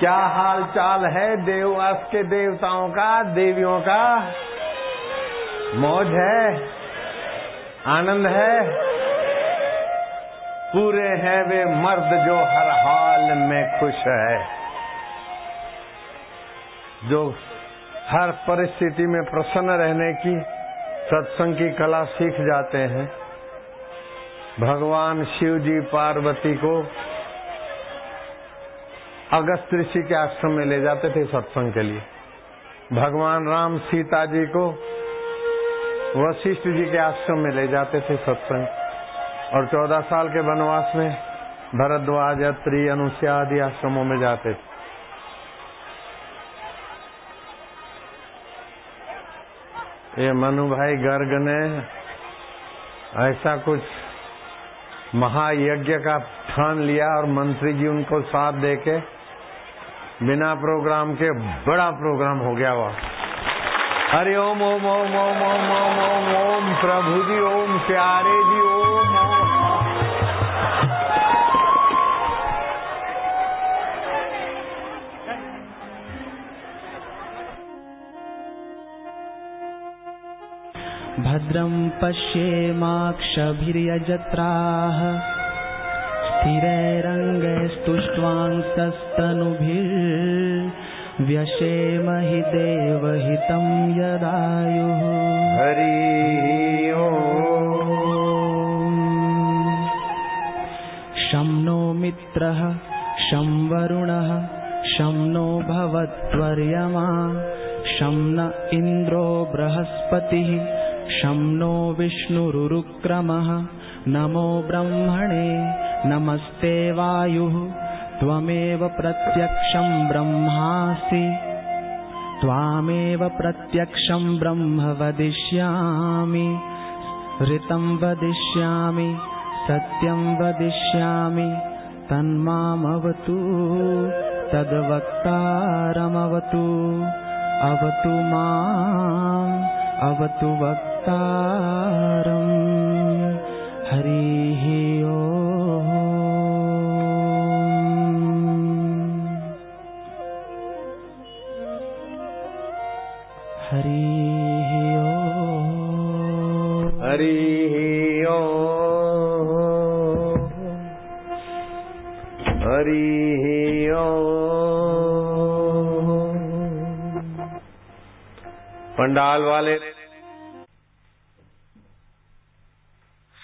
क्या हाल चाल है देववास के देवताओं का, देवियों का? मौज है, आनंद है। पूरे हैं वे मर्द जो हर हाल में खुश है, जो हर परिस्थिति में प्रसन्न रहने की सत्संग की कला सीख जाते हैं। भगवान शिव जी पार्वती को अगस्त ऋषि के आश्रम में ले जाते थे सत्संग के लिए। भगवान राम सीता जी को वशिष्ठ जी के आश्रम में ले जाते थे सत्संग। और 14 साल के वनवास में भरद्वाज, अत्रि, अनुसुईया आदि आश्रमों में जाते थे। ये मनु भाई गर्ग ने ऐसा कुछ महायज्ञ का ठान लिया और मंत्री जी उनको साथ देके बिना प्रोग्राम के बड़ा प्रोग्राम हो गया। वह हरि ओम ओम ओम ओम ओम ओम ओम ओम प्रभु जी ओम, प्यारे जी ओम। भद्रं पश्येमाक्षभिर्यजत्राः स्थिरैरङ्गैस्तुष्ट्वांसस्तनुभिर्व्यशेमहि देवहितं यदायुः। हरि ओम। शं नो मित्रः शं वरुणः शं नो भवत्वर्यमा शं न इन्द्रो बृहस्पतिः शं नो विष्णुरुक्रमः। नमो ब्रह्मणे नमस्ते वायुः त्वमेव प्रत्यक्षं ब्रह्मासि त्वामेव प्रत्यक्षं ब्रह्म वदिष्यामि। ऋतं वदिष्यामि सत्यं वदिष्यामि तन्मामवतु तद्वक्तारमवतु। अवतु माम् अवतु वक्तारम्। हरिः ओम्। हरिः ओम्। हरिः ओम्। हरिः ओम्। पंडाल वाले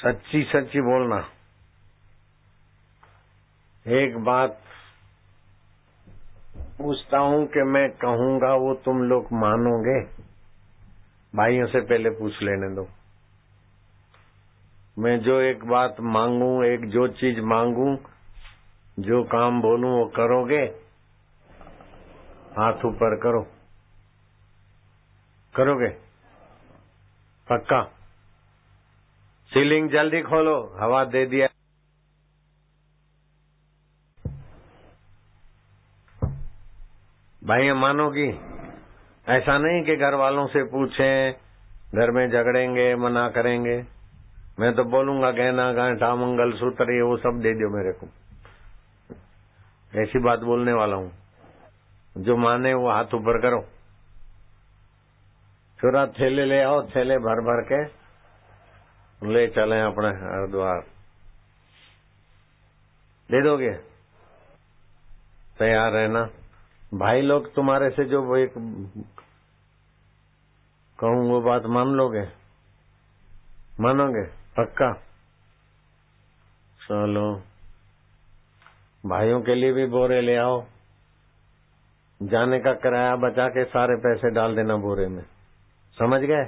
सच्ची सच्ची बोलना। एक बात पूछता हूं कि मैं कहूंगा वो तुम लोग मानोगे? भाइयों से पहले पूछ लेने दो। मैं जो एक बात मांगू, एक जो चीज मांगू, जो काम बोलूं वो करोगे? हाथ ऊपर करो। करोगे? पक्का? सीलिंग जल्दी खोलो, हवा दे दिया। भाई मानोगी? ऐसा नहीं कि घर वालों से पूछें, घर में झगड़ेंगे, मना करेंगे। मैं तो बोलूंगा गहना गांठा मंगल सूत्र ये वो सब दे दो मेरे को, ऐसी बात बोलने वाला हूं। जो माने वो हाथ ऊपर करो। छोरा थैले ले आओ, थैले भर भर के ले चले अपने हरिद्वार। दे दोगे? तैयार रहना। भाई लोग तुम्हारे से जो वो एक कहूं वो बात मान लोगे? मानोगे? पक्का? चलो भाइयों के लिए भी बोरे ले आओ। जाने का किराया बचा के सारे पैसे डाल देना बोरे में, समझ गए?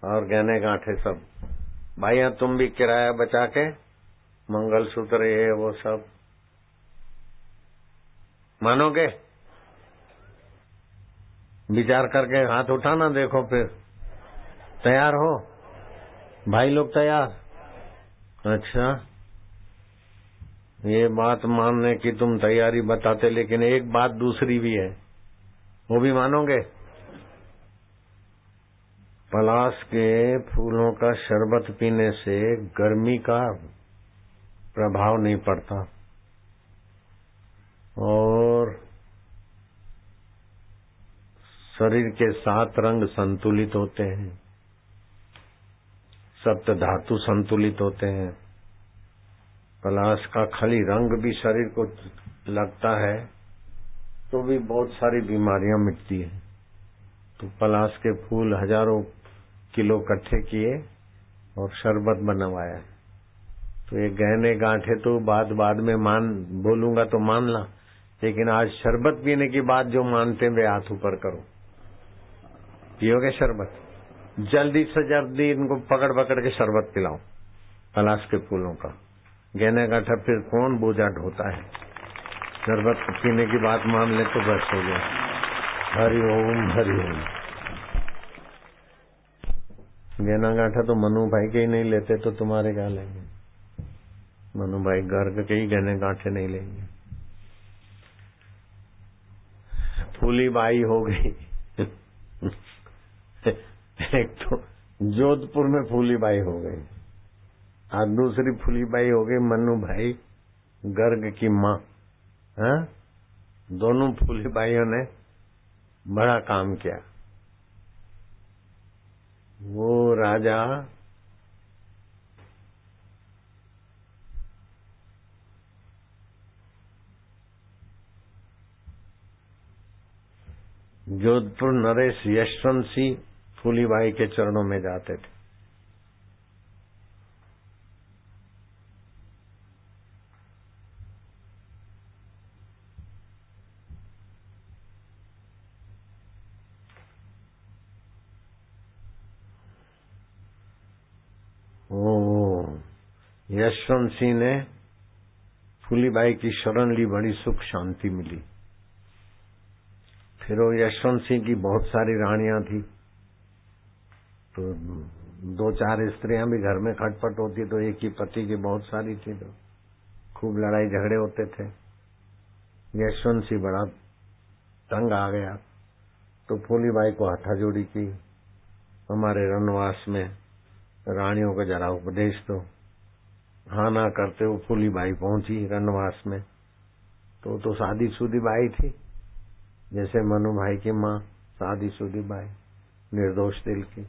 और गहने गांठे सब। भाइया तुम भी किराया बचा के मंगलसूत्र ये वो सब। मानोगे? विचार करके हाथ उठाना, देखो फिर। तैयार हो भाई लोग? तैयार? अच्छा, ये बात मानने की तुम तैयारी बताते, लेकिन एक बात दूसरी भी है, वो भी मानोगे? पलाश के फूलों का शरबत पीने से गर्मी का प्रभाव नहीं पड़ता और शरीर के 7 रंग संतुलित होते हैं, सप्त धातु संतुलित होते हैं। पलाश का खाली रंग भी शरीर को लगता है तो भी बहुत सारी बीमारियां मिटती है। तो पलाश के फूल हजारों किलो इकट्ठे किए और शरबत बनवाया। तो ये गहने गांठे तो बाद में बोलूंगा तो मान ला, लेकिन आज शरबत पीने की बात जो मानते वे हाथ ऊपर करो। पियोगे शरबत? जल्दी से जल्दी इनको पकड़ पकड़ के शरबत पिलाओ पलाश के फूलों का। गहने गांठा फिर कौन बोझा ढोता है? शरबत पीने की बात मान ले तो बस हो गया। हरि ओम हरि ओम। गहना गांठा तो मनु भाई के ही नहीं लेते तो तुम्हारे क्या लेंगे? मनु भाई गर्ग के ही गहने गांठे नहीं लेंगे। फूली बाई हो गई एक तो जोधपुर में फूली बाई हो गई, आज दूसरी फूली बाई हो गई मनु भाई गर्ग की माँ। दोनों फूली बाइयों ने बड़ा काम किया। वो राजा जोधपुर नरेश यशवंत सिंह फूलीबाई के चरणों में जाते थे। यशवंत सिंह ने फूलीबाई की शरण ली, बड़ी सुख शांति मिली। फिर वो यशवंत सिंह की बहुत सारी रानियां थी, तो 2-4 स्त्रियां भी घर में खटपट होती, तो एक ही पति की बहुत सारी थी, तो खूब लड़ाई झगड़े होते थे। यशवंत सिंह बड़ा तंग आ गया, तो फूलीबाई को हाथाजोड़ी की, हमारे रनवास में रानियों को जरा उपदेश दो। हाँ ना करते वो फूलीबाई पहुंची रनवास में, तो शादीशुदी बाई थी, जैसे मनु भाई की माँ शादीशुदी बाई, निर्दोष दिल की।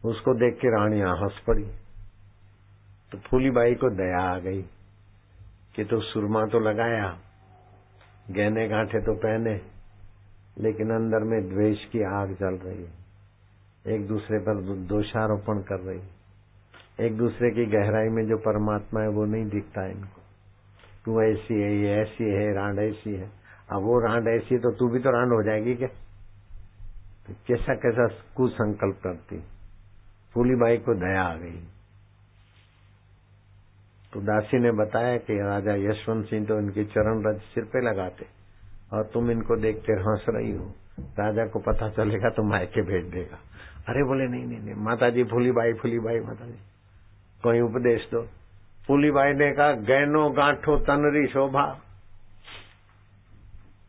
उसको देख के रानियां हंस पड़ी, तो फूलीबाई को दया आ गई कि तो सुरमा तो लगाया, गहने गांठे तो पहने, लेकिन अंदर में द्वेष की आग जल रही है, एक दूसरे पर दोषारोपण कर रही है। एक दूसरे की गहराई में जो परमात्मा है वो नहीं दिखता है इनको। तू ऐसी है, ये ऐसी है, रांड ऐसी है। अब वो रांड ऐसी है तो तू भी तो रांड हो जाएगी क्या? तो कैसा कैसा कुसंकल्प करती। फूलीबाई को दया आ गई तो दासी ने बताया कि राजा यशवंत सिंह तो इनके चरण रज सिर पे लगाते और तुम इनको देखते हंस रही हो। राजा को पता चलेगा तो मायके भेज देगा। अरे बोले नहीं नहीं नहीं माता जी, फूलीबाई माता जी कोई उपदेश दो। फूलीबाई ने कहा गहनो गांठो तनरी शोभा।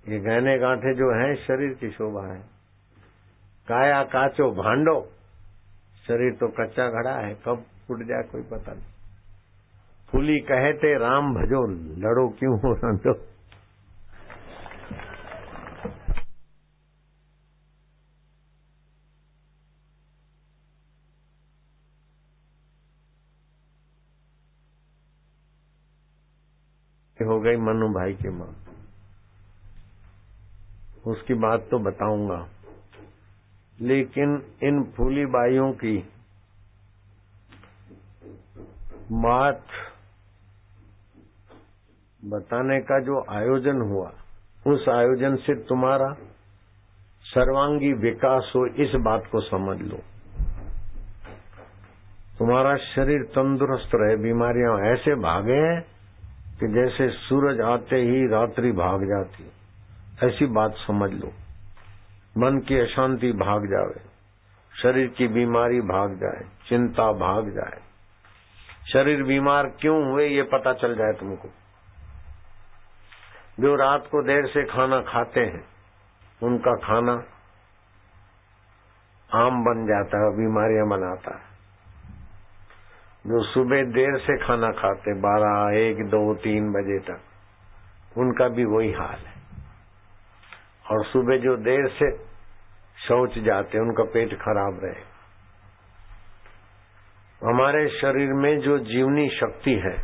ये गहने गांठे जो हैं शरीर की शोभा है। काया काचो भांडो, शरीर तो कच्चा घड़ा है, कब फूट जाए कोई पता नहीं। फूली कहते राम भजो, लड़ो क्यों हो रंजो। हो गई मनु भाई की मां। उसकी बात तो बताऊंगा, लेकिन इन फूलीबाइयों की बात बताने का जो आयोजन हुआ, उस आयोजन से तुम्हारा सर्वांगी विकास हो, इस बात को समझ लो। तुम्हारा शरीर तंदुरुस्त रहे, बीमारियां ऐसे भागे कि जैसे सूरज आते ही रात्रि भाग जाती, ऐसी बात समझ लो। मन की अशांति भाग जावे, शरीर की बीमारी भाग जाए, चिंता भाग जाए। शरीर बीमार क्यों हुए ये पता चल जाए तुमको। जो रात को देर से खाना खाते हैं उनका खाना आम बन जाता है, बीमारियां बनाता है। जो सुबह देर से खाना खाते 12, 1, 2, 3 बजे तक, उनका भी वही हाल है। और सुबह जो देर से शौच जाते उनका पेट खराब रहे। हमारे शरीर में जो जीवनी शक्ति है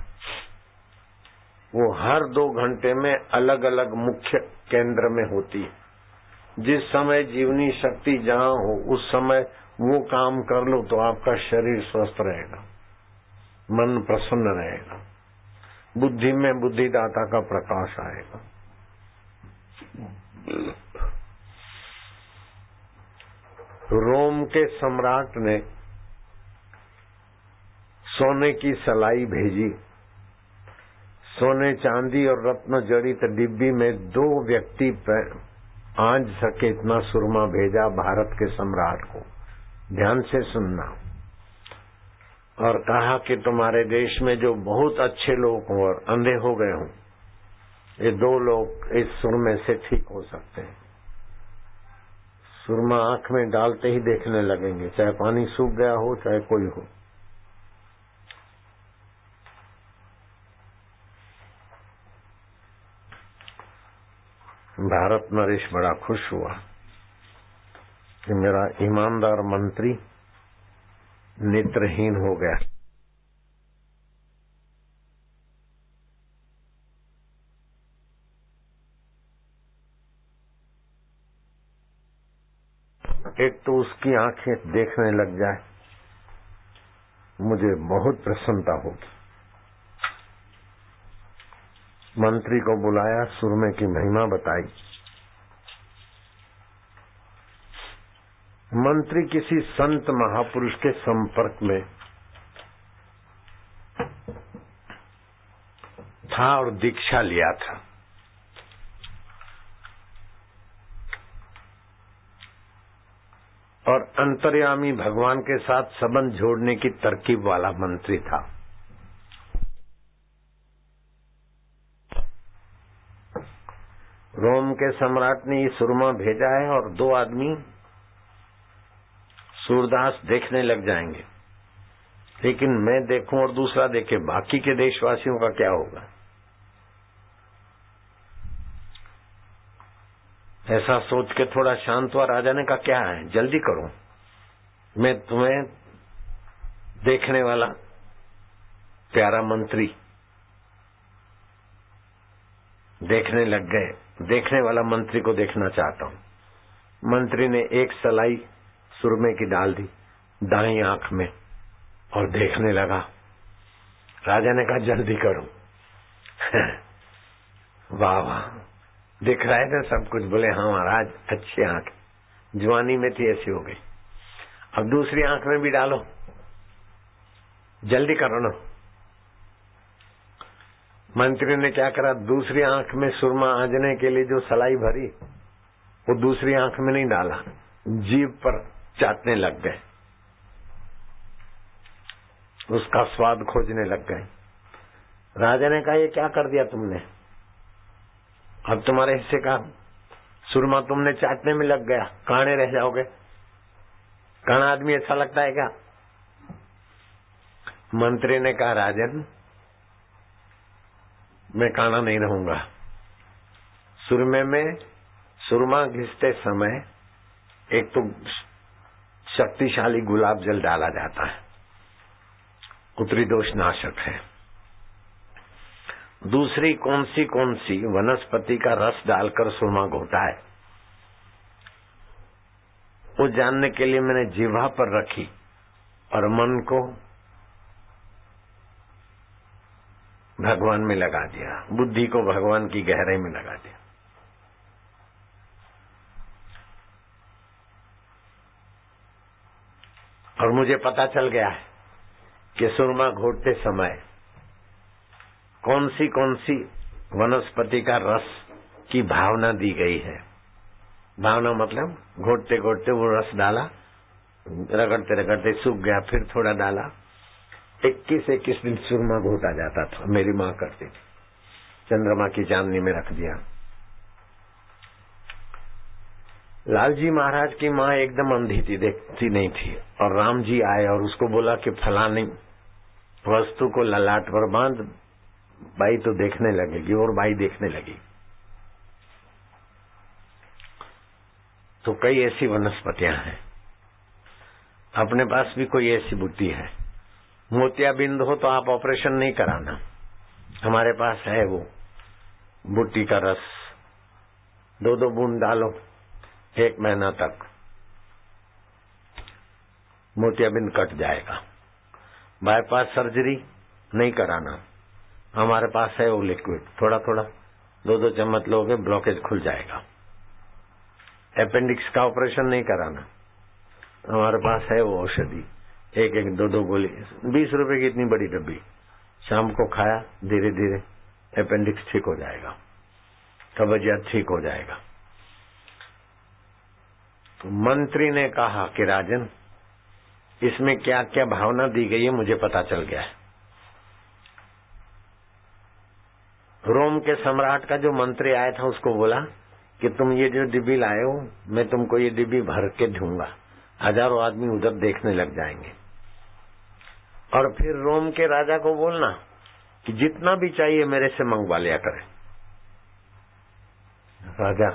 वो हर 2 घंटे में अलग अलग मुख्य केंद्र में होती है। जिस समय जीवनी शक्ति जहां हो उस समय वो काम कर लो तो आपका शरीर स्वस्थ रहेगा, मन प्रसन्न रहेगा, बुद्धि में बुद्धिदाता का प्रकाश आएगा। रोम के सम्राट ने सोने की सलाई भेजी। सोने चांदी और रत्न जड़ित डिब्बी में 2 व्यक्ति आंज सके इतना सुरमा भेजा भारत के सम्राट को। ध्यान से सुनना। और कहा कि तुम्हारे देश में जो बहुत अच्छे लोग हों और अंधे हो गए हों, ये 2 लोग इस सुरमे से ठीक हो सकते हैं। सुरमा आंख में डालते ही देखने लगेंगे, चाहे पानी सूख गया हो चाहे कोई हो। भारत नरेश बड़ा खुश हुआ कि मेरा ईमानदार मंत्री नेत्रहीन हो गया। एक तो उसकी आंखें देखने लग जाए, मुझे बहुत प्रसन्नता होगी। मंत्री को बुलाया, सुरमे की महिमा बताई। मंत्री किसी संत महापुरुष के संपर्क में था और दीक्षा लिया था। और अंतर्यामी भगवान के साथ संबंध जोड़ने की तरकीब वाला मंत्री था। रोम के सम्राट ने ये सुरमा भेजा है और 2 आदमी सूरदास देखने लग जाएंगे, लेकिन मैं देखूं और दूसरा देखे, बाकी के देशवासियों का क्या होगा? ऐसा सोच के थोड़ा शांत हुआ। राजा ने कहा क्या है, जल्दी करो, मैं तुम्हें देखने वाला प्यारा मंत्री देखने लग गए। देखने वाला मंत्री को देखना चाहता हूं। मंत्री ने एक सलाई सुरमे की डाल दी दाईं आंख में और देखने लगा। राजा ने कहा जल्दी करो। वाह वाह, दिख रहा है ना सब कुछ। बोले हाँ महाराज, अच्छी आंख, जवानी में थी ऐसी हो गई, अब दूसरी आंख में भी डालो, जल्दी करो ना। मंत्री ने क्या करा, दूसरी आंख में सुरमा आजने के लिए जो सलाई भरी वो दूसरी आंख में नहीं डाला, जीभ पर चाटने लग गए, उसका स्वाद खोजने लग गए। राजा ने कहा ये क्या कर दिया तुमने, अब तुम्हारे हिस्से का सुरमा तुमने चाटने में लग गया, काणे रह जाओगे। काना आदमी अच्छा लगता है क्या? मंत्री ने कहा राजन मैं काना नहीं रहूंगा। सुरमे में सुरमा घिसते समय एक तो शक्तिशाली गुलाब जल डाला जाता है, उत्तरी दोष नाशक है। दूसरी कौन सी वनस्पति का रस डालकर सुरमा घोटा है, वो जानने के लिए मैंने जिह्वा पर रखी और मन को भगवान में लगा दिया, बुद्धि को भगवान की गहराई में लगा दिया। और मुझे पता चल गया है कि सुरमा घोटते समय कौन सी वनस्पति का रस की भावना दी गई है। भावना मतलब घोटते घोटते वो रस डाला, रगड़ते रगड़ते सूख गया, फिर थोड़ा डाला। 21 दिन सुरमा घोटा जाता था, मेरी माँ करती थी, चंद्रमा की चांदनी में रख दिया। लालजी महाराज की माँ एकदम अंधी थी, देखती नहीं थी, और राम जी आए और उसको बोला कि फलानी वस्तु को ललाट पर बांध, बाई तो देखने लगेगी, और बाई देखने लगी। तो कई ऐसी वनस्पतियां हैं, अपने पास भी कोई ऐसी बुद्धि है। मोतियाबिंद हो तो आप ऑपरेशन नहीं कराना, हमारे पास है वो बूटी का रस, 2-2 बूंद डालो 1 महीना तक, मोतियाबिंद कट जाएगा। बाईपास सर्जरी नहीं कराना, हमारे पास है वो लिक्विड, थोड़ा थोड़ा 2-2 चम्मच लोगे, ब्लॉकेज खुल जाएगा। अपेंडिक्स का ऑपरेशन नहीं कराना, हमारे पास है वो औषधि, 1-1, 2-2 गोली, 20 रुपए की इतनी बड़ी डब्बी, शाम को खाया, धीरे धीरे अपेंडिक्स ठीक हो जाएगा, कब्जियत ठीक हो जाएगा। तो मंत्री ने कहा कि राजन इसमें क्या क्या भावना दी गई है मुझे पता चल गया है। रोम के सम्राट का जो मंत्री आया था उसको बोला कि तुम ये जो डिब्बी लाए हो, मैं तुमको ये डिब्बी भर के दूंगा, हजारों आदमी उधर देखने लग जाएंगे। और फिर रोम के राजा को बोलना कि जितना भी चाहिए मेरे से मंगवा लिया करे। राजा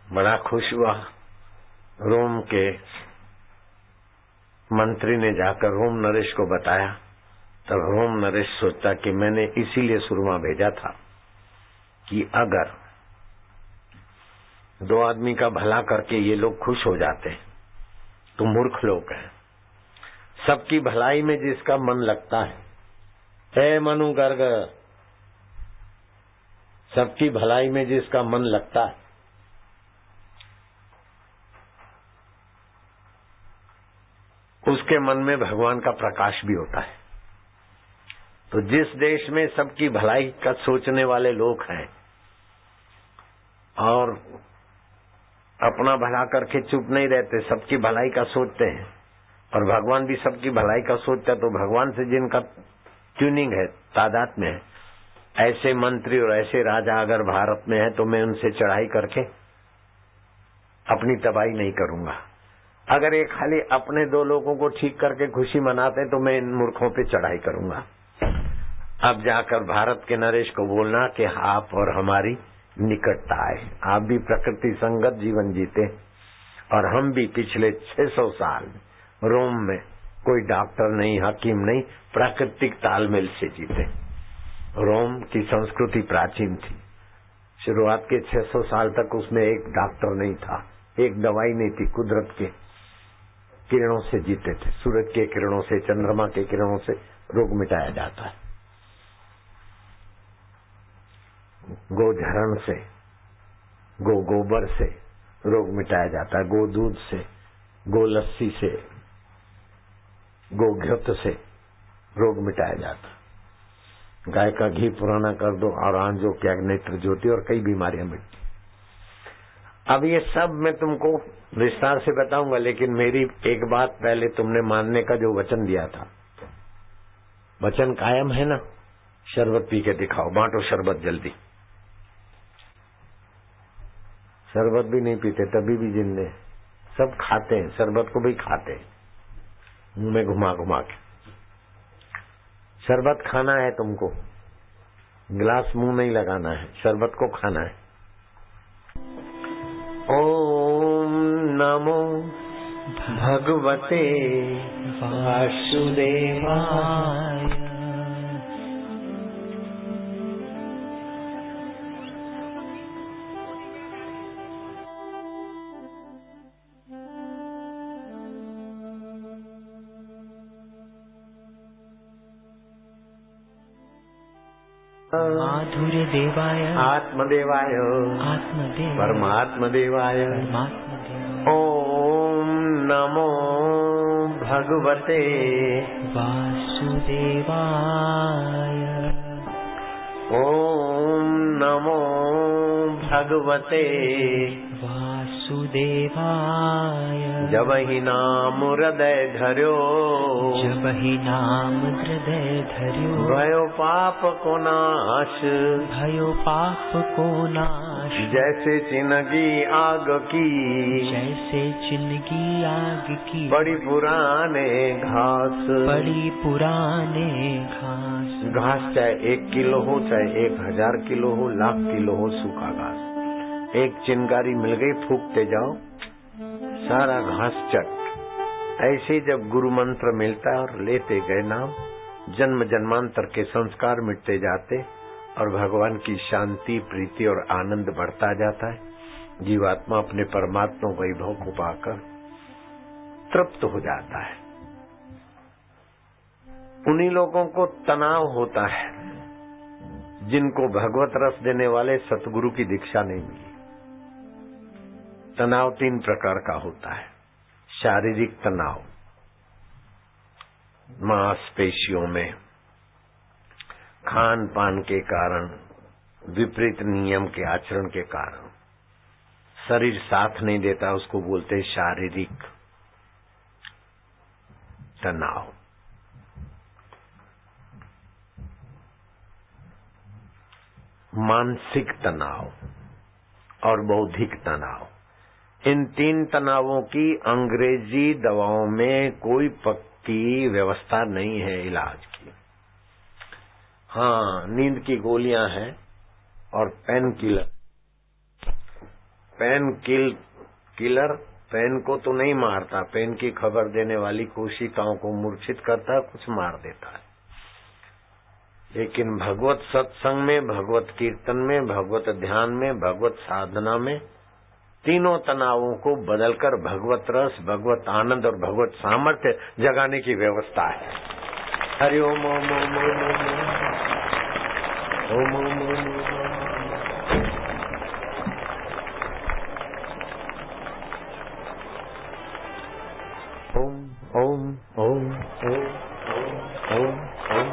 बड़ा खुश हुआ। रोम के मंत्री ने जाकर रोम नरेश को बताया, तब रोम नरेश सोचता कि मैंने इसीलिए सुरमा भेजा था कि अगर 2 आदमी का भला करके ये लोग खुश हो जाते तो मूर्ख लोग हैं। सबकी भलाई में जिसका मन लगता है, हे मनु गर्ग, सबकी भलाई में जिसका मन लगता है उसके मन में भगवान का प्रकाश भी होता है। तो जिस देश में सबकी भलाई का सोचने वाले लोग हैं और अपना भला करके चुप नहीं रहते, सबकी भलाई का सोचते हैं, और भगवान भी सबकी भलाई का सोचता है, तो भगवान से जिनका ट्यूनिंग है, तादाद में है, ऐसे मंत्री और ऐसे राजा अगर भारत में है तो मैं उनसे चढ़ाई करके अपनी तबाही नहीं करूंगा। अगर ये खाली अपने 2 लोगों को ठीक करके खुशी मनाते तो मैं इन मूर्खों पे चढ़ाई करूंगा। अब जाकर भारत के नरेश को बोलना कि आप और हमारी निकटता है, आप भी प्रकृति संगत जीवन जीते और हम भी पिछले 600 साल रोम में कोई डॉक्टर नहीं, हकीम नहीं, प्राकृतिक तालमेल से जीते। रोम की संस्कृति प्राचीन थी, शुरुआत के 600 साल तक उसमें एक डॉक्टर नहीं था, एक दवाई नहीं थी, कुदरत के किरणों से जीते थे। सूरज के किरणों से, चंद्रमा के किरणों से रोग मिटाया जाता है। गोझरण से, गोबर से रोग मिटाया जाता है। गो दूध से, गो लस्सी से, गो घृत से रोग मिटाया जाता है। गाय का घी पुराना कर दो और आंजो क्या नेत्र ज्योति और कई बीमारियां मिटती। अब ये सब मैं तुमको विस्तार से बताऊंगा, लेकिन मेरी एक बात पहले तुमने मानने का जो वचन दिया था, वचन कायम है ना। शरबत पी के दिखाओ, बांटो शरबत जल्दी। शरबत भी नहीं पीते तभी भी जिंदे, सब खाते हैं, शरबत को भी खाते हैं मुंह में घुमा घुमा के। शरबत खाना है तुमको, गिलास मुंह नहीं लगाना है, शरबत को खाना है। ओम नमो भगवते वासुदेवाय। माधुर्य देवाय आत्मदेवाय आत्मदेव परमात्मदेवाय परमात्मदेव। ओम नमो भगवते वासुदेवाय। ओम नमो भगवते वासुदेवाय। जब ही नाम हृदय धर्यो, जब ही नाम हृदय धर्यो, भयो पाप को नाश, भयो पाप को नाश। जैसे चिनगी आग की, जैसे चिनगी आग की, बड़ी पुराने घास, बड़ी पुराने घास। घास चाहे 1 किलो हो, चाहे 1000 किलो हो, लाख किलो हो, सूखा घास, एक चिंगारी मिल गई, फूकते जाओ, सारा घास चट। ऐसे जब गुरु मंत्र मिलता है और लेते गए नाम, जन्म जन्मांतर के संस्कार मिटते जाते और भगवान की शांति, प्रीति और आनंद बढ़ता जाता है। जीवात्मा अपने परमात्मा वैभव को पाकर तृप्त हो जाता है। उन्हीं लोगों को तनाव होता है जिनको भगवत रस देने वाले सतगुरु की दीक्षा नहीं मिली। तनाव 3 प्रकार का होता है। शारीरिक तनाव, मांसपेशियों में खान पान के कारण, विपरीत नियम के आचरण के कारण शरीर साथ नहीं देता, उसको बोलते हैं शारीरिक तनाव। मानसिक तनाव और बौद्धिक तनाव। इन 3 तनावों की अंग्रेजी दवाओं में कोई पक्की व्यवस्था नहीं है इलाज की। हाँ, नींद की गोलियां हैं और पेन किलर। किलर पेन को तो नहीं मारता, पेन की खबर देने वाली कोशिकाओं को मूर्छित करता है, कुछ मार देता है। लेकिन भगवत सत्संग में, भगवत कीर्तन में, भगवत ध्यान में, भगवत साधना में तीनों तनावों को बदलकर भगवत रस, भगवत आनंद और भगवत सामर्थ्य जगाने की व्यवस्था है। हरि ओम ओम ओम ओम ओम ओम ओम ओम ओम ओम ओम ओम।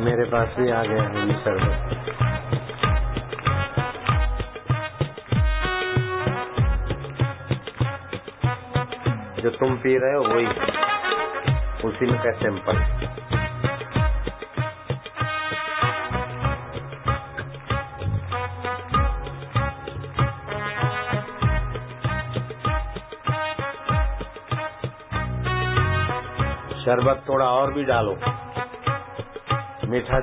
मेरे पास भी आ गया है ये शरबत। जो तुम पी रहे हो वही, उसी में का सैंपल। शरबत थोड़ा और भी डालो, मीठा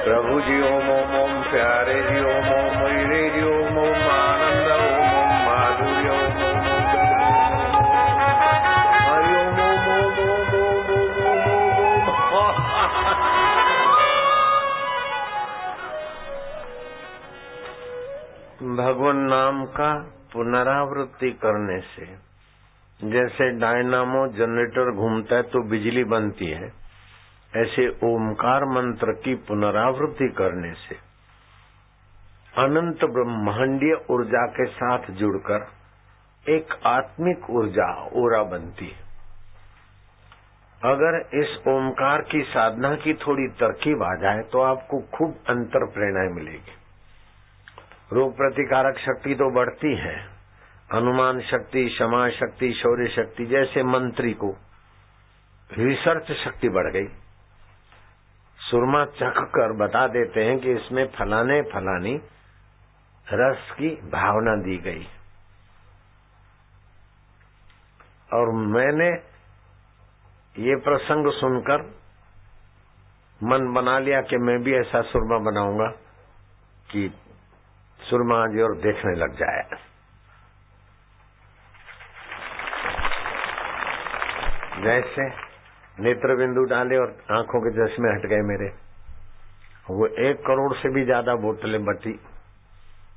प्रभु जी ओम ओम ओम, प्यारे जी ओम ओम, मीरे जी ओम ओम, आनंद ओम ओम, माधुर्य ओम ओम, हरि ओम ओम ओम ओम ओम ओम ओम ओम। भगवान नाम का पुनरावृत्ति करने से जैसे डायनामो जनरेटर घूमता है तो बिजली बनती है, ऐसे ओमकार मंत्र की पुनरावृत्ति करने से अनंत ब्रह्मांडीय ऊर्जा के साथ जुड़कर एक आत्मिक ऊर्जा ओरा बनती है। अगर इस ओमकार की साधना की थोड़ी तरकीब आ जाए तो आपको खूब अंतर प्रेरणाएं मिलेगी। रोग प्रतिकारक शक्ति तो बढ़ती है, अनुमान शक्ति, क्षमा शक्ति, शौर्य शक्ति, जैसे मंत्री को रिसर्च शक्ति बढ़ गई। सुरमा चख कर बता देते हैं कि इसमें फलाने फलानी रस की भावना दी गई। और मैंने ये प्रसंग सुनकर मन बना लिया कि मैं भी ऐसा सुरमा बनाऊंगा कि सुरमा जी और देखने लग जाए। जैसे नेत्र बिंदु डाले और आंखों के चश्मे हट गए मेरे। वो 1 करोड़ से भी ज्यादा बोतलें बटी,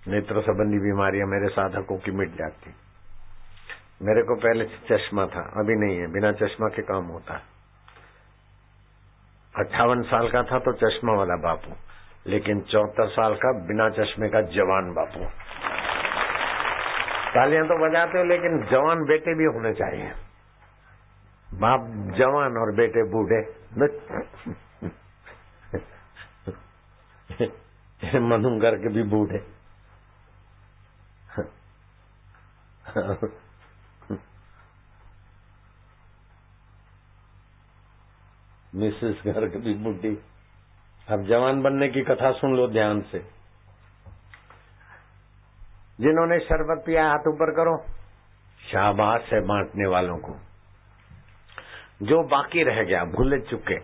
नेत्र संबंधी बीमारियां मेरे साधकों की मिट जाती। मेरे को पहले चश्मा था, अभी नहीं है, बिना चश्मा के काम होता है। 58 साल का था तो चश्मा वाला बापू, लेकिन 74 साल का बिना चश्मे का जवान बापू। तालियां तो बजाते हो, लेकिन जवान बेटे भी होने चाहिए। बाप जवान और बेटे बूढ़े, मनुंगर के भी बूढ़े। मिसेस घर की भी बूढ़ी। अब जवान बनने की कथा सुन लो ध्यान से। जिन्होंने शरबत पिया हाथ ऊपर करो, शाबाश है बांटने वालों को। जो बाकी रह गया, भूले चुके,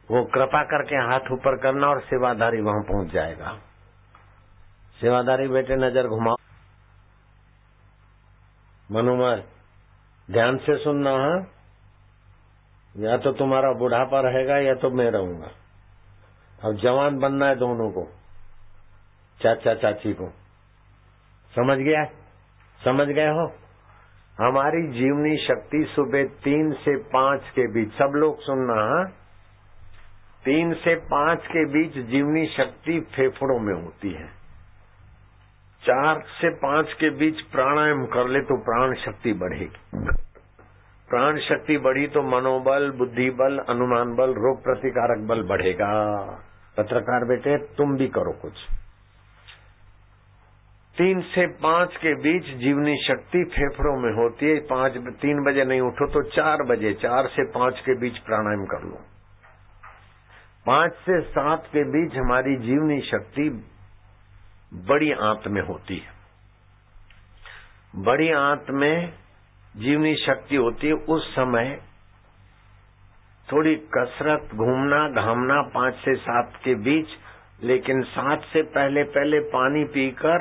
वो कृपा करके हाथ ऊपर करना और सेवादारी वहां पहुंच जाएगा। सेवादारी बेटे नजर घुमाओ, मनोमय ध्यान से सुनना है, या तो तुम्हारा बुढ़ापा रहेगा या तो मैं रहूंगा। अब जवान बनना है दोनों को, चाचा चाची को। समझ गया? समझ गए हो? हमारी जीवनी शक्ति सुबह 3 से 5 के बीच, सब लोग सुनना, 3 से 5 के बीच जीवनी शक्ति फेफड़ों में होती है। 4 से 5 के बीच प्राणायाम कर ले तो प्राण शक्ति बढ़ेगी। प्राण शक्ति बढ़ी तो मनोबल, बुद्धि बल, अनुमान बल, रोग प्रतिकारक बल बढ़ेगा। पत्रकार बेटे तुम भी करो कुछ। 3 से 5 के बीच जीवनी शक्ति फेफड़ों में होती है। 3 बजे नहीं उठो तो 4 बजे, 4 से 5 के बीच प्राणायाम कर लो। 5 से 7 के बीच हमारी जीवनी शक्ति बड़ी आंत में होती है। बड़ी आंत में जीवनी शक्ति होती है। उस समय थोड़ी कसरत, घूमना घामना 5 से 7 के बीच, लेकिन 7 से पहले पानी पीकर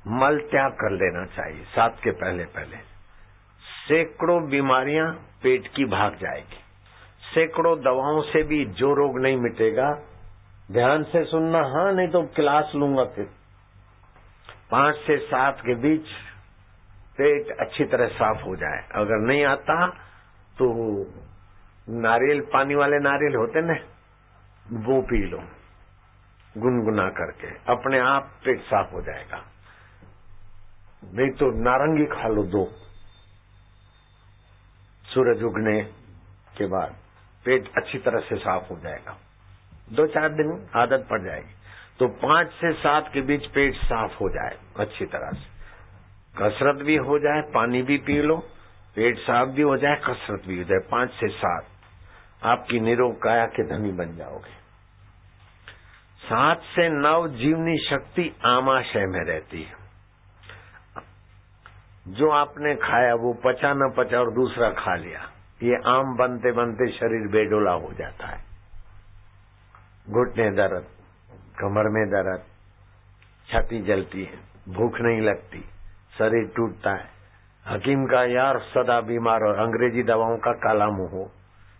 मल त्याग कर लेना चाहिए 7 के पहले पहले। सैकड़ों बीमारियां पेट की भाग जाएगी। सैकड़ों दवाओं से भी जो रोग नहीं मिटेगा। ध्यान से सुनना, हाँ, नहीं तो क्लास लूंगा फिर। 5 से 7 के बीच पेट अच्छी तरह साफ हो जाए। अगर नहीं आता तो नारियल, पानी वाले नारियल होते ना, वो पी लो गुनगुना करके, अपने आप पेट साफ हो जाएगा। नहीं तो नारंगी खा लो 2 सूरज उगने के बाद, पेट अच्छी तरह से साफ हो जाएगा। 2-4 दिन आदत पड़ जाएगी। तो 5 से 7 के बीच पेट साफ हो जाए अच्छी तरह से, कसरत भी हो जाए, पानी भी पी लो, पेट साफ भी हो जाए, कसरत भी हो जाए। 5 से 7 आपकी निरोग काया के धनी बन जाओगे। 7 से 9 जीवनी शक्ति आमाशय में रहती है। जो आपने खाया वो पचा न पचा और दूसरा खा लिया, ये आम बनते बनते शरीर बेडोला हो जाता है। घुटने दर्द, कमर में दर्द, छाती जलती है, भूख नहीं लगती, शरीर टूटता है। हकीम का यार सदा बीमार और अंग्रेजी दवाओं का काला मुंह हो।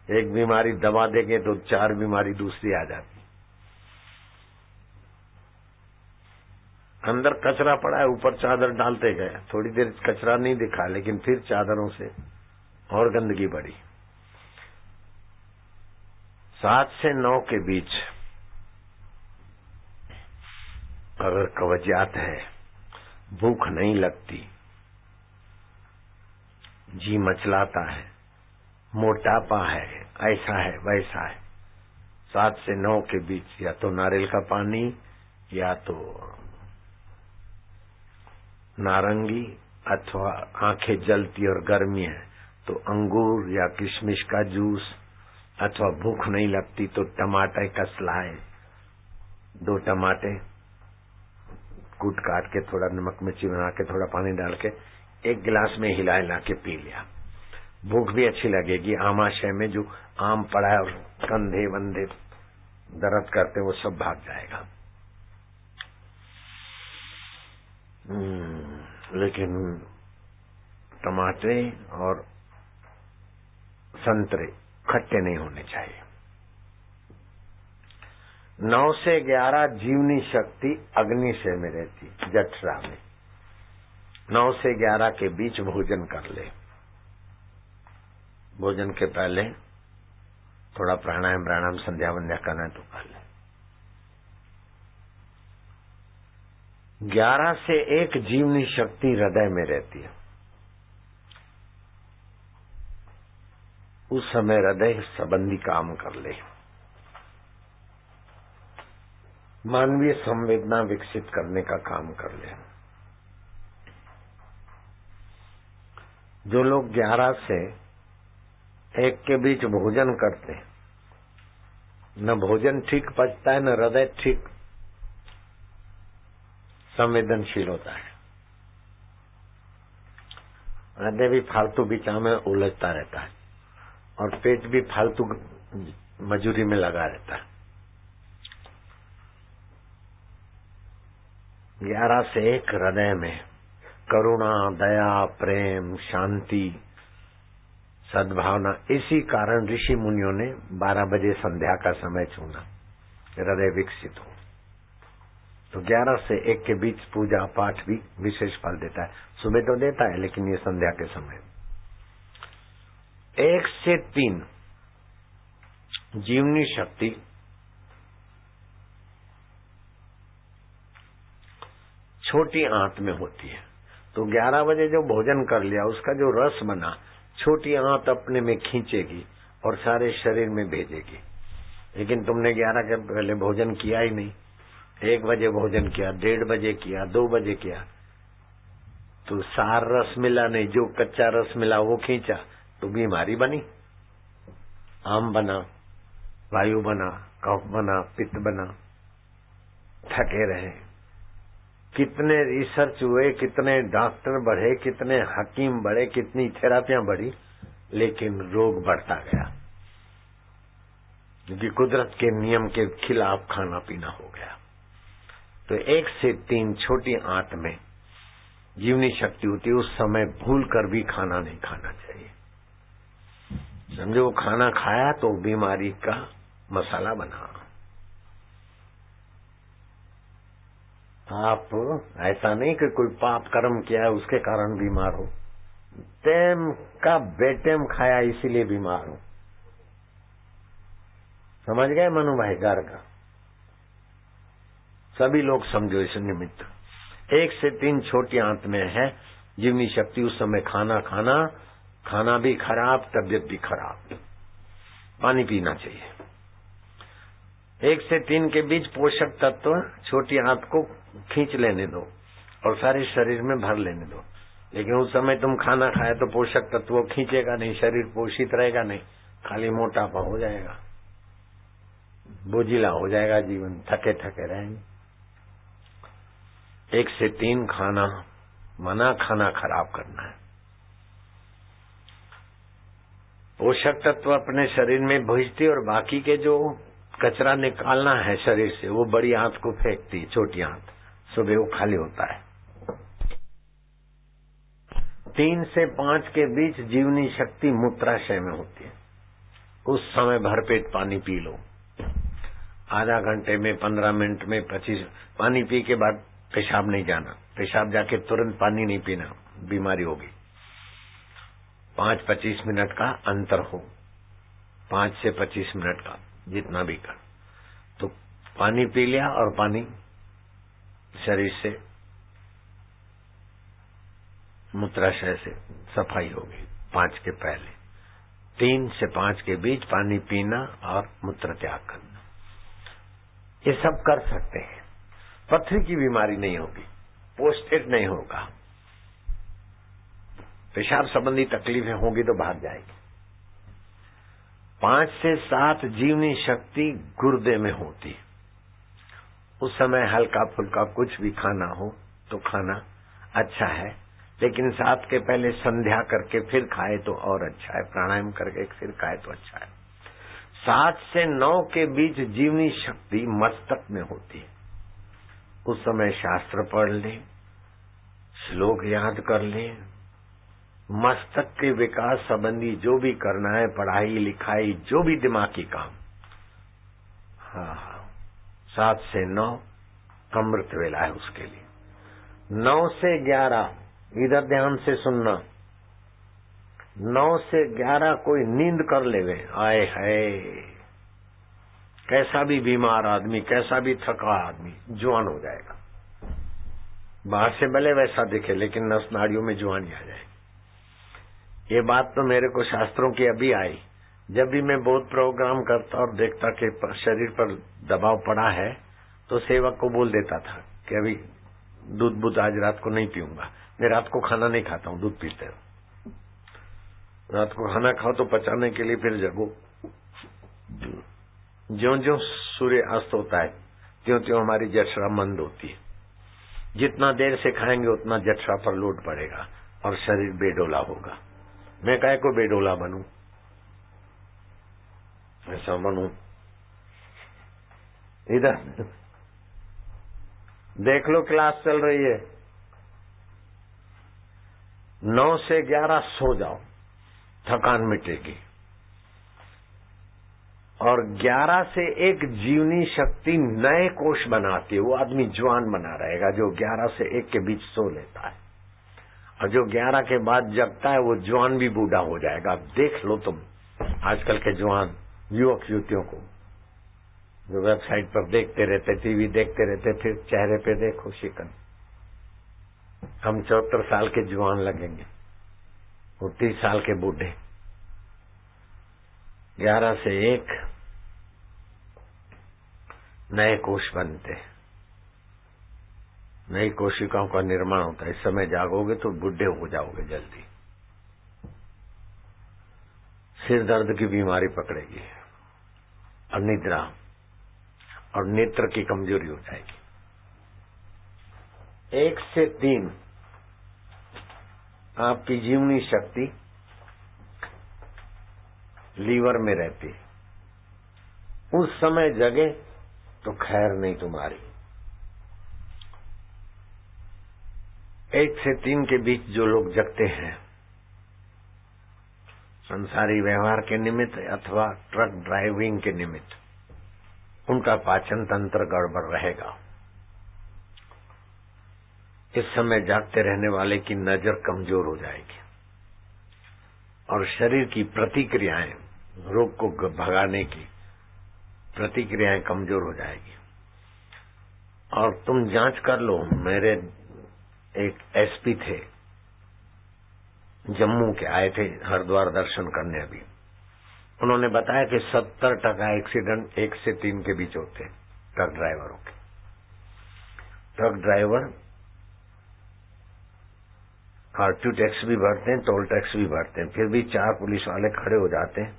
एक बीमारी दवा देंगे तो 4 बीमारी दूसरी आ जाती। अंदर कचरा पड़ा है, ऊपर चादर डालते गए, थोड़ी देर कचरा नहीं दिखा, लेकिन फिर चादरों से और गंदगी बढ़ी। 7 से 9 के बीच अगर कब्जियत है, भूख नहीं लगती, जी मचलाता है, मोटापा है, ऐसा है वैसा है, 7 से 9 के बीच या तो नारियल का पानी या तो नारंगी, अथवा आंखें जलती और गर्मी है तो अंगूर या किशमिश का जूस, अथवा भूख नहीं लगती तो टमाटर कसलाए, 2 टमाटे कूट काट के थोड़ा नमक मिर्ची बना के थोड़ा पानी डाल के 1 गिलास में हिला हिला के पी लिया। भूख भी अच्छी लगेगी। आमाशय में जो आम पड़ा है और कंधे वंधे दर्द करते वो सब भाग जाएगा। लेकिन टमाटे और संतरे खट्टे नहीं होने चाहिए। 9 से 11 जीवनी शक्ति अग्निशय में रहती, जठरा में। 9 से 11 के बीच भोजन कर ले। भोजन के पहले थोड़ा प्राणायाम संध्या वंध्या करना है तो कर ले। 11 से 1 जीवनी शक्ति हृदय में रहती है। उस समय हृदय संबंधी काम कर ले। मानवीय संवेदना विकसित करने का काम कर ले। जो लोग 11 से 1 के बीच भोजन करते हैं, न भोजन ठीक पचता है, न हृदय ठीक संवेदनशील होता है। हृदय भी फालतू विचार में उलझता रहता है और पेट भी फालतू मजूरी में लगा रहता है। 11 से 1 हृदय में करुणा, दया, प्रेम, शांति, सद्भावना। इसी कारण ऋषि मुनियों ने 12 बजे संध्या का समय चुना, हृदय विकसित हो। तो 11 से 1 के बीच पूजा पाठ भी विशेष फल देता है। सुबह तो देता है, लेकिन ये संध्या के समय। 1 से 3 जीवनी शक्ति छोटी आंत में होती है। तो 11 बजे जो भोजन कर लिया, उसका जो रस बना छोटी आंत अपने में खींचेगी और सारे शरीर में भेजेगी। लेकिन तुमने 11 के पहले भोजन किया ही नहीं। 1 बजे भोजन किया, 1:30 बजे किया, 2 बजे किया, तो सार रस मिला नहीं। जो कच्चा रस मिला वो खींचा तो बीमारी बनी। आम बना, वायु बना, कफ बना, पित्त बना, थके रहे। कितने रिसर्च हुए, कितने डॉक्टर बढ़े, कितने हकीम बढ़े, कितनी थेरापियां बढ़ी, लेकिन रोग बढ़ता गया, क्योंकि कुदरत के नियम के खिलाफ खाना पीना हो गया। तो 1 से 3 छोटी आंत में जीवनी शक्ति होती है, उस समय भूल कर भी खाना नहीं खाना चाहिए। समझो वो खाना खाया तो बीमारी का मसाला बना। आप ऐसा नहीं कि कोई पाप कर्म किया है उसके कारण बीमार हो, टेम का बेटेम खाया इसीलिए बीमार हो। समझ गए मनु भाई का? सभी लोग समझो इस निमित्त। 1 से 3 छोटी आंत में है जीवनी शक्ति। उस समय खाना भी खराब, तबियत भी खराब। पानी पीना चाहिए। 1 से 3 के बीच पोषक तत्व छोटी आंत को खींच लेने दो और सारे शरीर में भर लेने दो। लेकिन उस समय तुम खाना खाए तो पोषक तत्व खींचेगा नहीं, शरीर पोषित रहेगा नहीं, खाली मोटापा हो जाएगा, बोझिला हो जाएगा जीवन, थके थके रहेंगे। 1 से 3 खाना मना, खाना खराब करना है। पोषक तत्व अपने शरीर में भेजती और बाकी के जो कचरा निकालना है शरीर से वो बड़ी आंत को फेंकती, छोटी आंत। सुबह वो खाली होता है। 3 से 5 के बीच जीवनी शक्ति मूत्राशय में होती है। उस समय भरपेट पानी पी लो। आधा घंटे में, 15 मिनट में, 25 पानी पी के बाद पेशाब नहीं जाना। पेशाब जाके तुरंत पानी नहीं पीना, बीमारी होगी। 5-25 मिनट का अंतर हो, 5 से 25 मिनट का जितना भी कर, तो पानी पी लिया और पानी शरीर से, मूत्राशय से सफाई होगी 5 के पहले। 3 से 5 के बीच पानी पीना और मूत्र त्याग करना, ये सब कर सकते हैं। पथरी की बीमारी नहीं होगी, पोस्टेट नहीं होगा, पेशाब संबंधी तकलीफें होगी तो भाग जाएगी। 5 से 7 जीवनी शक्ति गुर्दे में होती है। उस समय हल्का फुल्का कुछ भी खाना हो तो खाना अच्छा है, लेकिन 7 के पहले संध्या करके फिर खाए तो और अच्छा है, प्राणायाम करके फिर खाए तो अच्छा है। 7 से 9 के बीच जीवनी शक्ति मस्तक में होती है। उस समय शास्त्र पढ़ लें, श्लोक याद कर लें, मस्तक के विकास संबंधी जो भी करना है, पढ़ाई लिखाई जो भी दिमागी काम, हाँ 7 से 9 अमृत वेला है उसके लिए। 9 से 11 इधर ध्यान से सुनना, 9 से 11 कोई नींद कर लेवे, आए है कैसा भी बीमार आदमी, कैसा भी थका आदमी जवान हो जाएगा। बाहर से भले वैसा दिखे लेकिन नस नाड़ियों में जवानी आ जाएगी। ये बात तो मेरे को शास्त्रों की अभी आई। जब भी मैं बहुत प्रोग्राम करता और देखता कि शरीर पर दबाव पड़ा है तो सेवक को बोल देता था कि अभी दूध आज रात को नहीं पीऊंगा। मैं रात को खाना नहीं खाता हूँ, दूध पीते हूँ। रात को खाना खाओ तो पचाने के लिए फिर जगो। ज्यों ज्यों सूर्य अस्त होता है त्यों त्यों हमारी जठरा मंद होती है। जितना देर से खाएंगे उतना जठरा पर लोड पड़ेगा और शरीर बेडोला होगा। मैं काहे को बेडोला बनूं, ऐसा बनूं। इधर देख लो क्लास चल रही है। 9 से 11 सो जाओ, थकान मिटेगी। और 11 से 1 जीवनी शक्ति नए कोष बनाती है, वो आदमी जवान बना रहेगा जो 11 से 1 के बीच सो लेता है। और जो 11 के बाद जगता है वो जवान भी बूढ़ा हो जाएगा। देख लो तुम आजकल के जवान युवक युवतियों को, जो वेबसाइट पर देखते रहते, टीवी देखते रहते, फिर चेहरे पे देखो शिकन। हम 74 साल के जवान लगेंगे, वो 30 साल के बूढ़े। 11 से 1 नए कोष बनते, नई कोशिकाओं का निर्माण होता है। इस समय जागोगे तो बूढ़े हो जाओगे जल्दी। सिर दर्द की बीमारी पकड़ेगी, अनिद्रा और नेत्र की कमजोरी हो जाएगी। 1 से 3 आपकी जीवनी शक्ति लीवर में रहती है। उस समय जगे तो खैर नहीं तुम्हारी। 1 से 3 के बीच जो लोग जगते हैं, संसारी व्यवहार के निमित्त अथवा ट्रक ड्राइविंग के निमित्त, उनका पाचन तंत्र गड़बड़ रहेगा। इस समय जागते रहने वाले की नजर कमजोर हो जाएगी और शरीर की प्रतिक्रियाएं, रोग को भगाने की प्रतिक्रियाएं कमजोर हो जाएगी। और तुम जांच कर लो, मेरे एक एसपी थे, जम्मू के, आए थे हरिद्वार दर्शन करने अभी। उन्होंने बताया कि 70% एक्सीडेंट 1 से 3 के बीच होते हैं ट्रक ड्राइवरों के। ट्रक ड्राइवर आरटीओ टैक्स भी भरते हैं, टोल टैक्स भी भरते हैं, फिर भी 4 पुलिस वाले खड़े हो जाते हैं,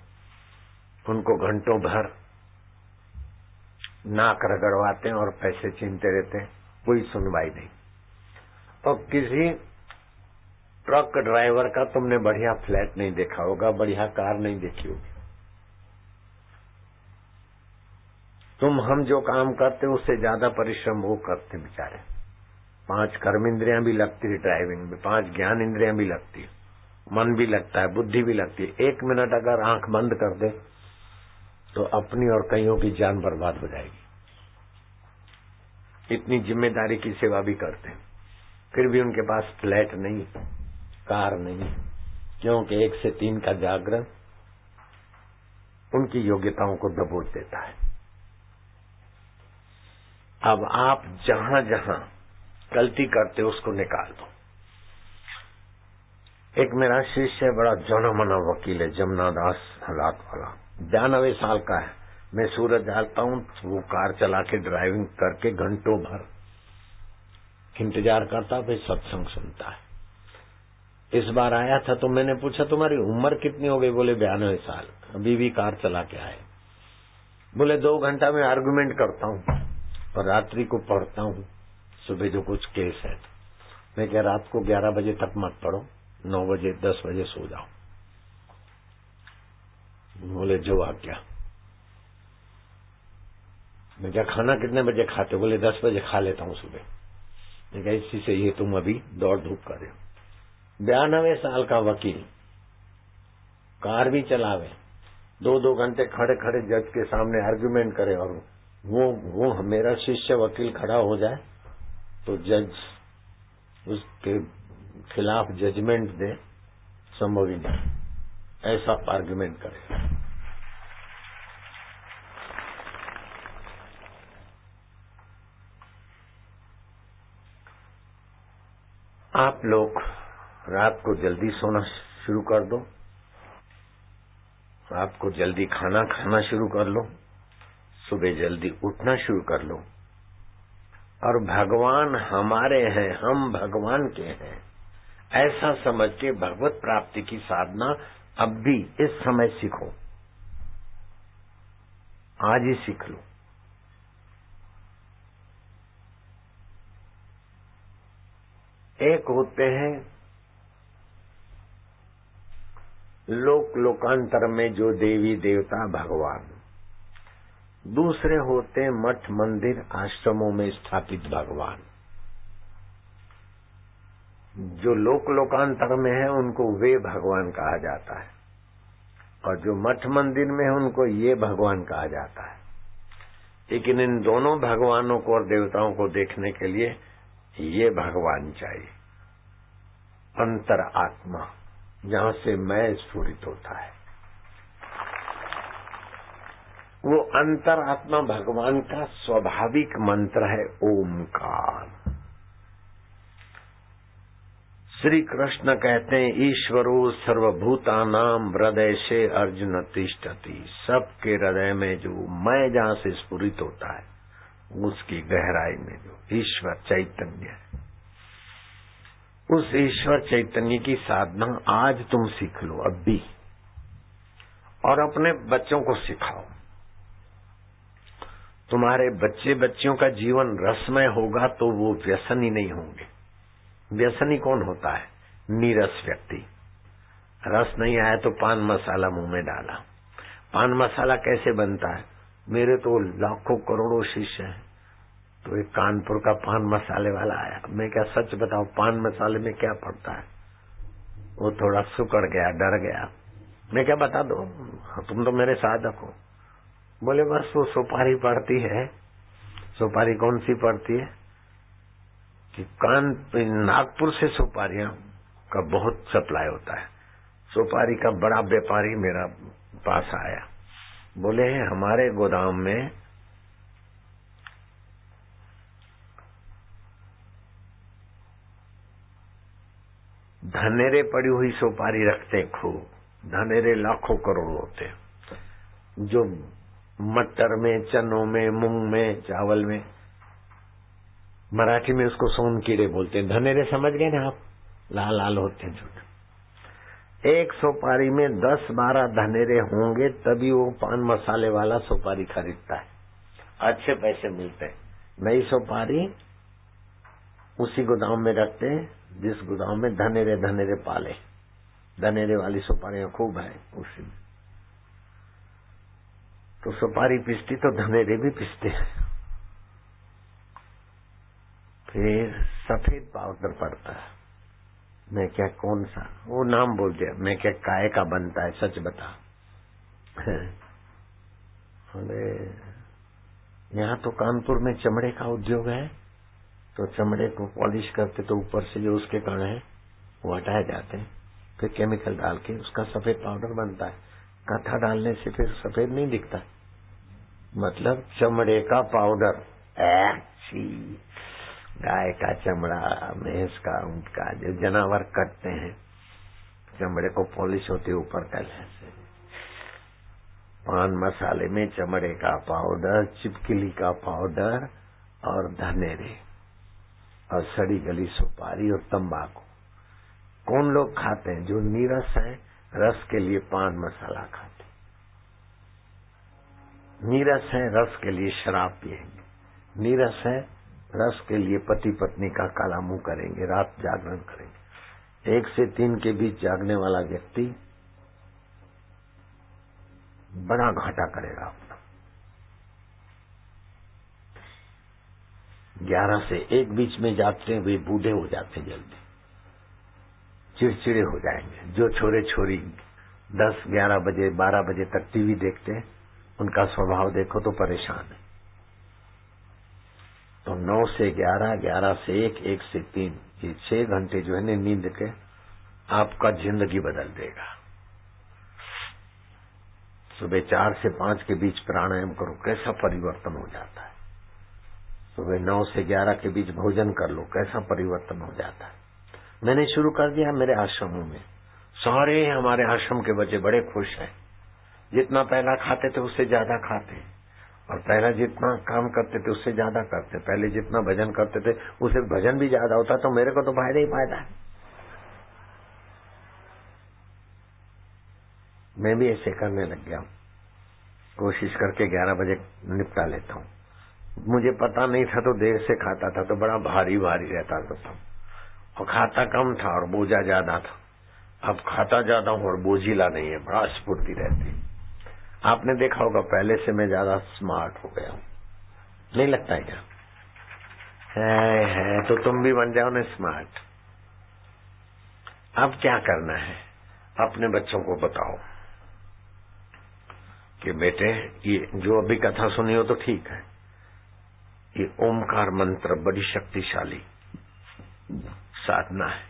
उनको घंटों भर नाक रगड़वाते हैं और पैसे छीनते रहते हैं, कोई सुनवाई नहीं। और किसी ट्रक ड्राइवर का तुमने बढ़िया फ्लैट नहीं देखा होगा, बढ़िया कार नहीं देखी होगी। हम जो काम करते उससे ज्यादा परिश्रम वो करते बेचारे। 5 कर्म इंद्रियां भी लगती है ड्राइविंग में, 5 ज्ञान इंद्रियां भी लगती है, मन भी लगता है, बुद्धि भी लगती है। 1 मिनट अगर आंख बंद कर दे तो अपनी और कईयों की जान बर्बाद हो जाएगी। इतनी जिम्मेदारी की सेवा भी करते हैं, फिर भी उनके पास फ्लैट नहीं, कार नहीं, क्योंकि 1 से 3 का जागरण उनकी योग्यताओं को दबोच देता है। अब आप जहां जहां गलती करते हो उसको निकाल दो। एक मेरा शिष्य बड़ा जाना माना वकील है, जमुना दास हालात वाला, 92 साल का है। मैं सूरत जाता हूँ, वो कार चला के ड्राइविंग करके घंटों भर इंतजार करता, फिर सत्संग सुनता है। इस बार आया था तो मैंने पूछा तुम्हारी उम्र कितनी हो गई? बोले 92 साल, अभी भी कार चला के आए। बोले 2 घंटा में आर्गुमेंट करता हूँ और रात्रि को पढ़ता हूँ, सुबह जो कुछ केस है। मैं क्या रात को 11 बजे तक मत पढ़ो, 9 बजे 10 बजे सो जाओ। बोले जो आज्ञा। मैं क्या खाना कितने बजे खाते? बोले 10 बजे खा लेता हूँ सुबह। मैं क्या इसी से ये तुम अभी दौड़ धूप कर रहे हो। 92 साल का वकील कार भी चलावे, 2-2 घंटे खड़े खड़े जज के सामने आर्गुमेंट करे, और वो मेरा शिष्य वकील खड़ा हो जाए तो जज उसके खिलाफ जजमेंट दे, संभव ही नहीं, ऐसा आर्गुमेंट करे। आप लोग रात को जल्दी सोना शुरू कर दो, रात को जल्दी खाना शुरू कर लो, सुबह जल्दी उठना शुरू कर लो, और भगवान हमारे हैं, हम भगवान के हैं, ऐसा समझ के भगवत प्राप्ति की साधना अब भी इस समय सीखो, आज ही सीख लो। एक होते हैं लोकांतर में जो देवी देवता भगवान, दूसरे होते मठ मंदिर आश्रमों में स्थापित भगवान। जो लोकांतर में है उनको वे भगवान कहा जाता है, और जो मठ मंदिर में है उनको ये भगवान कहा जाता है। लेकिन इन दोनों भगवानों को और देवताओं को देखने के लिए ये भगवान चाहिए, अंतर आत्मा, जहां से मैं स्फुरित होता है। वो अंतर आत्मा भगवान का स्वाभाविक मंत्र है ओमकार। श्री कृष्ण कहते हैं ईश्वरो सर्वभूतानां हृदय से अर्जुन तिष्ठति। सबके हृदय में जो मैं जहां से स्फुरित होता है, उसकी गहराई में जो ईश्वर चैतन्य है, उस ईश्वर चैतन्य की साधना आज तुम सीख लो अब भी, और अपने बच्चों को सिखाओ। तुम्हारे बच्चे बच्चियों का जीवन रसमय होगा तो वो व्यसनी नहीं होंगे। व्यसनी कौन होता है? नीरस व्यक्ति। रस नहीं आया तो पान मसाला मुंह में डाला। पान मसाला कैसे बनता है? मेरे तो लाखों करोड़ों शिष्य हैं, तो एक कानपुर का पान मसाले वाला आया। मैं क्या सच बताओ पान मसाले में क्या पड़ता है? वो थोड़ा सुकड़ गया, डर गया। मैं क्या बता दो, तुम तो मेरे साधक हो। बोले बस वो सुपारी पड़ती है। सुपारी कौन सी पड़ती है कि नागपुर से सुपारियां का बहुत सप्लाई होता है। सुपारी का बड़ा व्यापारी मेरा पास आया, बोले हमारे गोदाम में धनेरे पड़ी हुई सुपारी रखते खूब। धनेरे लाखों करोड़ होते, जो मटर में, चनों में, मूंग में, चावल में, मराठी में उसको सोन कीड़े बोलते हैं। धनेरे समझ गए ना आप? लाल लाल होते हैं। एक सुपारी में 10-12 धनेरे होंगे तभी वो पान मसाले वाला सुपारी खरीदता है। अच्छे पैसे मिलते हैं। नई सुपारी उसी गोदाम में रखते हैं जिस गोदाम में धनेरे धनेरे पाले। धनेरे वाली सुपारियां खूब है उसी में। तो सुपारी पिसती तो धनेरे भी पिसते हैं। फिर सफेद पाउडर पड़ता है। मैं क्या कौन सा, वो नाम बोल दिया। मैं क्या काय का बनता है, सच बता। अरे यहाँ तो कानपुर में चमड़े का उद्योग है, तो चमड़े को पॉलिश करते तो ऊपर से जो उसके कण है वो हटाए जाते हैं, फिर केमिकल डाल के उसका सफेद पाउडर बनता है। कथा डालने से फिर सफेद नहीं दिखता, मतलब चमड़े का पाउडर। गाय का चमड़ा, भैंस का, उनका जो जानवर कटते हैं, चमड़े को पॉलिश होते ऊपर कलर से। पान मसाले में चमड़े का पाउडर, चिपकली का पाउडर और धनेरे और सड़ी गली सुपारी और तंबाकू। कौन लोग खाते हैं? जो नीरस है, रस के लिए पान मसाला खाते। नीरस है, रस के लिए शराब पिएंगे। नीरस है, रस के लिए पति पत्नी का काला मुंह करेंगे, रात जागरण करेंगे। 1 से 3 के बीच जागने वाला व्यक्ति बड़ा घाटा करेगा अपना। 11 से 1 बीच में जागते हैं वे बूढ़े हो जाते हैं, जल्दी चिड़चिड़े हो जाएंगे। जो छोरे छोरी 10, 11 बजे, 12 बजे तक टीवी देखते हैं, उनका स्वभाव देखो तो परेशान है। तो 9 से 11, 11 से 1, 1 से 3, ये 6 घंटे जो है ना नींद के, आपका जिंदगी बदल देगा। सुबह 4 से 5 के बीच प्राणायाम करो, कैसा परिवर्तन हो जाता है। सुबह 9 से 11 के बीच भोजन कर लो, कैसा परिवर्तन हो जाता है। मैंने शुरू कर दिया मेरे आश्रमों में। सारे हमारे आश्रम के बच्चे बड़े खुश हैं। जितना पहला खाते थे उससे ज्यादा खाते, और पहला जितना काम करते थे उससे ज्यादा करते। पहले जितना भजन करते थे उससे भजन भी ज्यादा होता, तो मेरे को तो फायदा ही फायदा है। मैं भी ऐसे करने लग गया, कोशिश करके 11 बजे निपटा लेता हूँ। मुझे पता नहीं था तो देर से खाता था, तो बड़ा भारी भारी रहता था, और खाता कम था और बोझा ज्यादा था। अब खाता ज्यादा हूँ और बोझीला नहीं है, बड़ा स्फूर्ति रहती। आपने देखा होगा पहले से मैं ज्यादा स्मार्ट हो गया हूँ, नहीं लगता है क्या? है तो तुम भी बन जाओ ना स्मार्ट। अब क्या करना है, अपने बच्चों को बताओ कि बेटे ये जो अभी कथा सुनी हो तो ठीक है, ये ओमकार मंत्र बड़ी शक्तिशाली साधना है।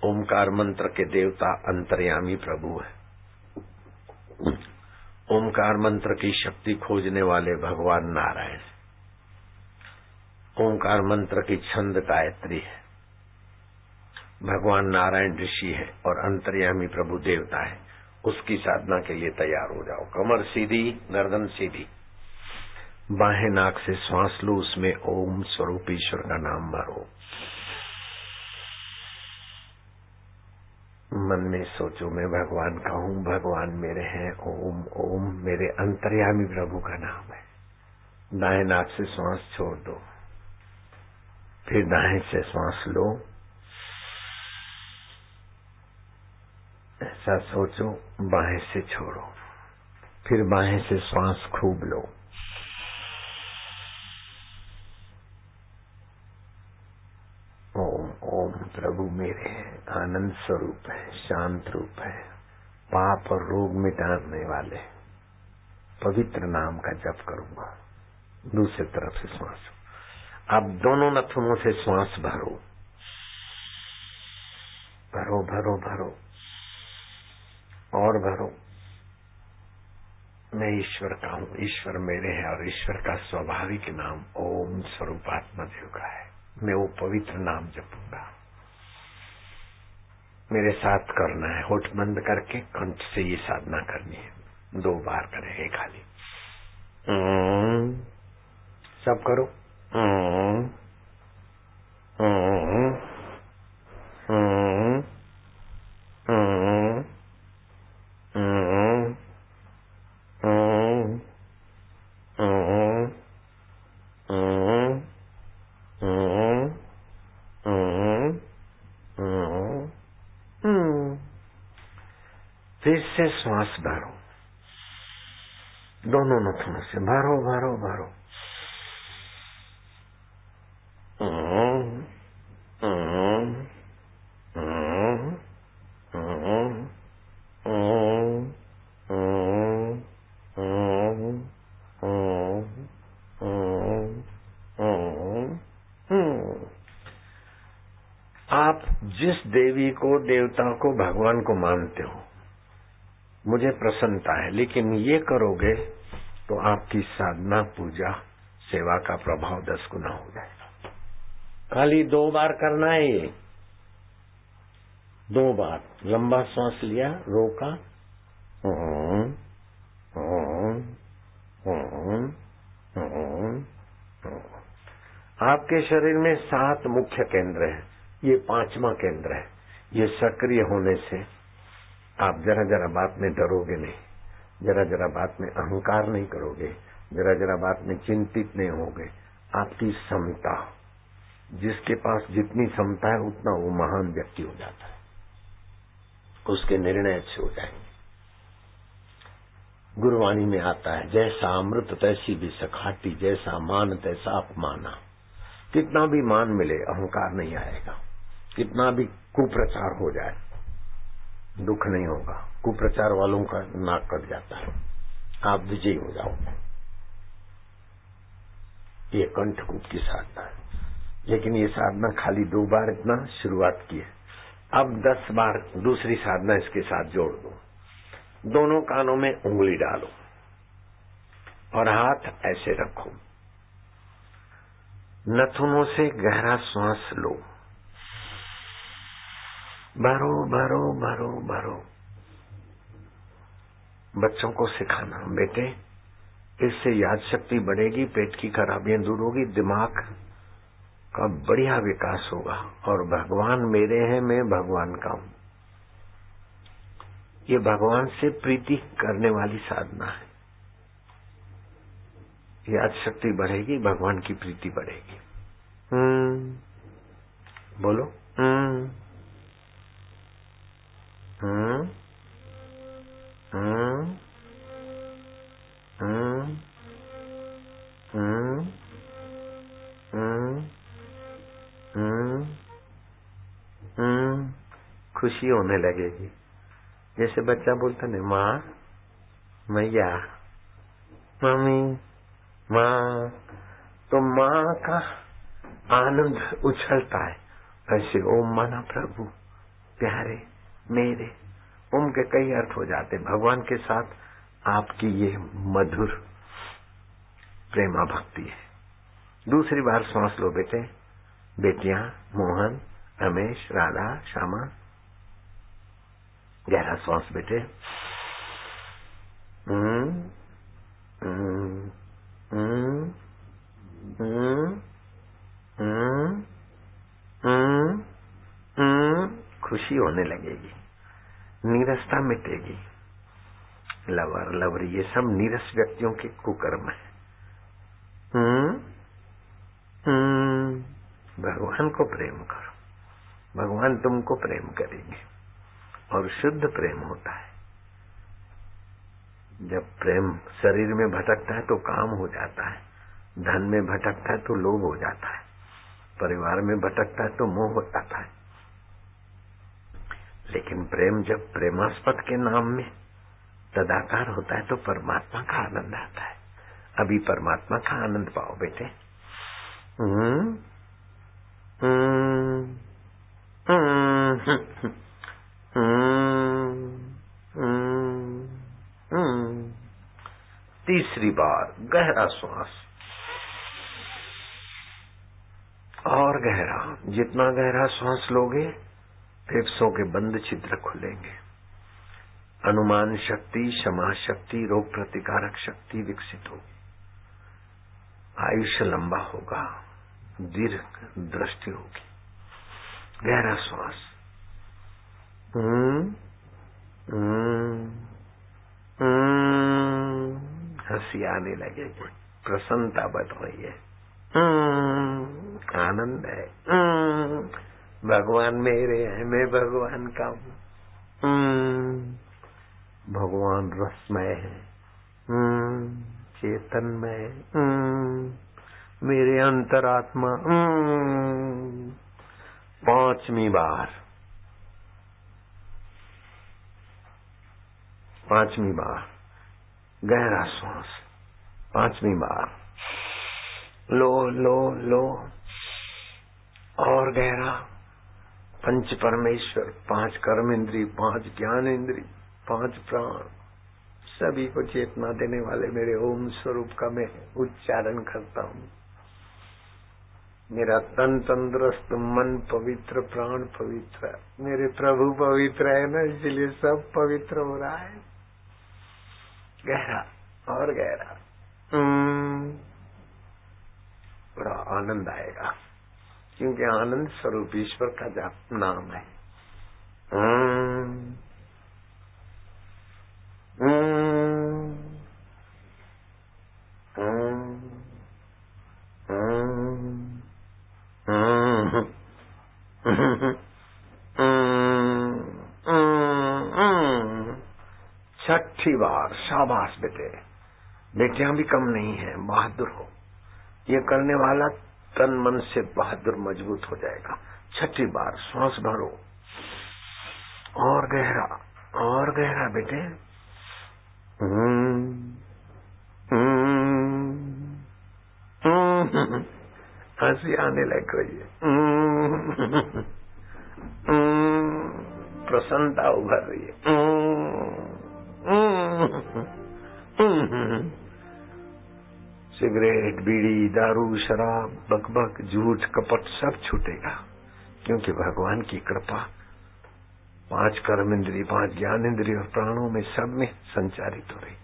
ओमकार मंत्र के देवता अंतर्यामी प्रभु है। ओमकार मंत्र की शक्ति खोजने वाले भगवान नारायण। ओमकार मंत्र की छंद गायत्री है। भगवान नारायण ऋषि है और अंतर्यामी प्रभु देवता है। उसकी साधना के लिए तैयार हो जाओ। कमर सीधी, गर्दन सीधी, बाहें नाक से श्वास लो, उसमें ओम स्वरूप ईश्वर का नाम भरो। मन में सोचो मैं भगवान का हूँ, भगवान मेरे हैं। ओम ओम मेरे अंतर्यामी प्रभु का नाम है। दाएं नाक से श्वास छोड़ दो, फिर दाएं से श्वास लो। ऐसा सोचो, बाएं से छोड़ो, फिर बाएं से श्वास खूब लो। प्रभु मेरे हैं, आनंद स्वरूप है, शांत रूप है, पाप और रोग मिटाने वाले पवित्र नाम का जप करूंगा। दूसरी तरफ से श्वास, आप दोनों नथुनों से श्वास भरो, भरो भरो भरो और भरो। मैं ईश्वर का हूँ, ईश्वर मेरे है और ईश्वर का स्वाभाविक नाम ओम स्वरूपात्मा देव का है। मैं वो पवित्र नाम जपूंगा। मेरे साथ करना है, होठ बंद करके कंठ से ये साधना करनी है। 2 बार करेंगे खाली। सब करो। फिर से श्वास भरो, दोनों नथुनों से भरो भरो भरो। आप जिस देवी को, देवता को, भगवान को मानते हो, मुझे प्रसन्नता है, लेकिन ये करोगे तो आपकी साधना, पूजा, सेवा का प्रभाव 10 गुना हो जाएगा। खाली 2 बार करना है ये। 2 बार लंबा सांस लिया, रोका, आपके शरीर में 7 मुख्य केंद्र है, ये 5वां केंद्र है। ये सक्रिय होने से आप जरा जरा बात में डरोगे नहीं, जरा जरा बात में अहंकार नहीं करोगे, जरा जरा बात में चिंतित नहीं होगे। आपकी समता, जिसके पास जितनी समता है उतना वो महान व्यक्ति हो जाता है, उसके निर्णय अच्छे हो जाएंगे। गुरुवाणी में आता है, जैसा अमृत तैसी भी सखाटी, जैसा मान तैसा अपमाना। कितना भी मान मिले अहंकार नहीं आएगा, कितना भी कुप्रचार हो जाए दुख नहीं होगा। कुप्रचार वालों का नाक कट जाता है, आप विजयी हो जाओगे। ये कंठकूट की साधना है, लेकिन ये साधना खाली 2 बार इतना शुरुआत की है। अब 10 बार दूसरी साधना इसके साथ जोड़ दो। दोनों कानों में उंगली डालो और हाथ ऐसे रखो। नथुनों से गहरा श्वास लो, भरो भरो भरो भरो। बच्चों को सिखाना, बेटे इससे याद शक्ति बढ़ेगी, पेट की खराबियां दूर होगी, दिमाग का बढ़िया विकास होगा और भगवान मेरे हैं, मैं भगवान का हूं। ये भगवान से प्रीति करने वाली साधना है। याद शक्ति बढ़ेगी, भगवान की प्रीति बढ़ेगी। बोलो खुशी होने लगेगी। जैसे बच्चा बोलता नहीं, माँ, मैया, मम्मी, माँ, तो माँ का आनंद उछलता है। ऐसे ओम माना प्रभु प्यारे मेरे, ओम के कई अर्थ हो जाते। भगवान के साथ आपकी ये मधुर प्रेमा भक्ति है। दूसरी बार श्वास लो बेटे, बेटियां, मोहन, रमेश, राधा, श्यामा। गहरा श्वास बेटे। खुशी होने लगेगी, नीरसता मिटेगी। लवर लवरी ये सब नीरस व्यक्तियों के कुकर्म है। भगवान को प्रेम करो, भगवान तुमको प्रेम करेंगे और शुद्ध प्रेम होता है। जब प्रेम शरीर में भटकता है तो काम हो जाता है, धन में भटकता है तो लोभ हो जाता है, परिवार में भटकता है तो मोह हो जाता है, प्रेम जब प्रेमास्पद के नाम में तदाकार होता है तो परमात्मा का आनंद आता है। अभी परमात्मा का आनंद पाओ बेटे। तीसरी बार गहरा श्वास, और गहरा। जितना गहरा श्वास लोगे फेफड़ों के बंद छिद्र खुलेंगे, अनुमान शक्ति, क्षमा शक्ति, रोग प्रतिकारक शक्ति विकसित होगी, आयुष्य लंबा होगा, दीर्घ दृष्टि होगी। गहरा श्वास। हंसी आने लगेगी, प्रसन्नता बढ़ रही है, आनंद है। भगवान मेरे हैं, मैं भगवान का हूँ। भगवान रसमय है, चेतनमय, मेरे अंतरात्मा। पांचवी बार, पांचवी बार गहरा श्वास। पांचवी बार लो लो लो, और गहरा। पंच परमेश्वर, 5 कर्म इंद्री, 5 ज्ञान इंद्री, 5 प्राण, सभी को चेतना देने वाले मेरे ओम स्वरूप का मैं उच्चारण करता हूँ। मेरा तन तंदुरुस्त, मन पवित्र, प्राण पवित्र, मेरे प्रभु पवित्र है ना, इसलिए सब पवित्र हो रहा है। गहरा और गहरा। बड़ा आनंद आएगा, क्योंकि आनंद स्वरूप ईश्वर का जाप नाम है। छठी बार। शाबाश बेटे, बेटियां भी कम नहीं है, बहादुर हो। ये करने वाला तन मन से बहादुर मजबूत हो जाएगा। छठी बार श्वास भरो, और गहरा, और गहरा बेटे। हंसी आने लग रही है, प्रसन्नता उभर रही है। सिगरेट, बीड़ी, दारू, शराब, बकबक, झूठ, कपट सब छूटेगा, क्योंकि भगवान की कृपा 5 कर्म इंद्री, 5 ज्ञान इंद्री और प्राणों में सब में संचारित हो रही।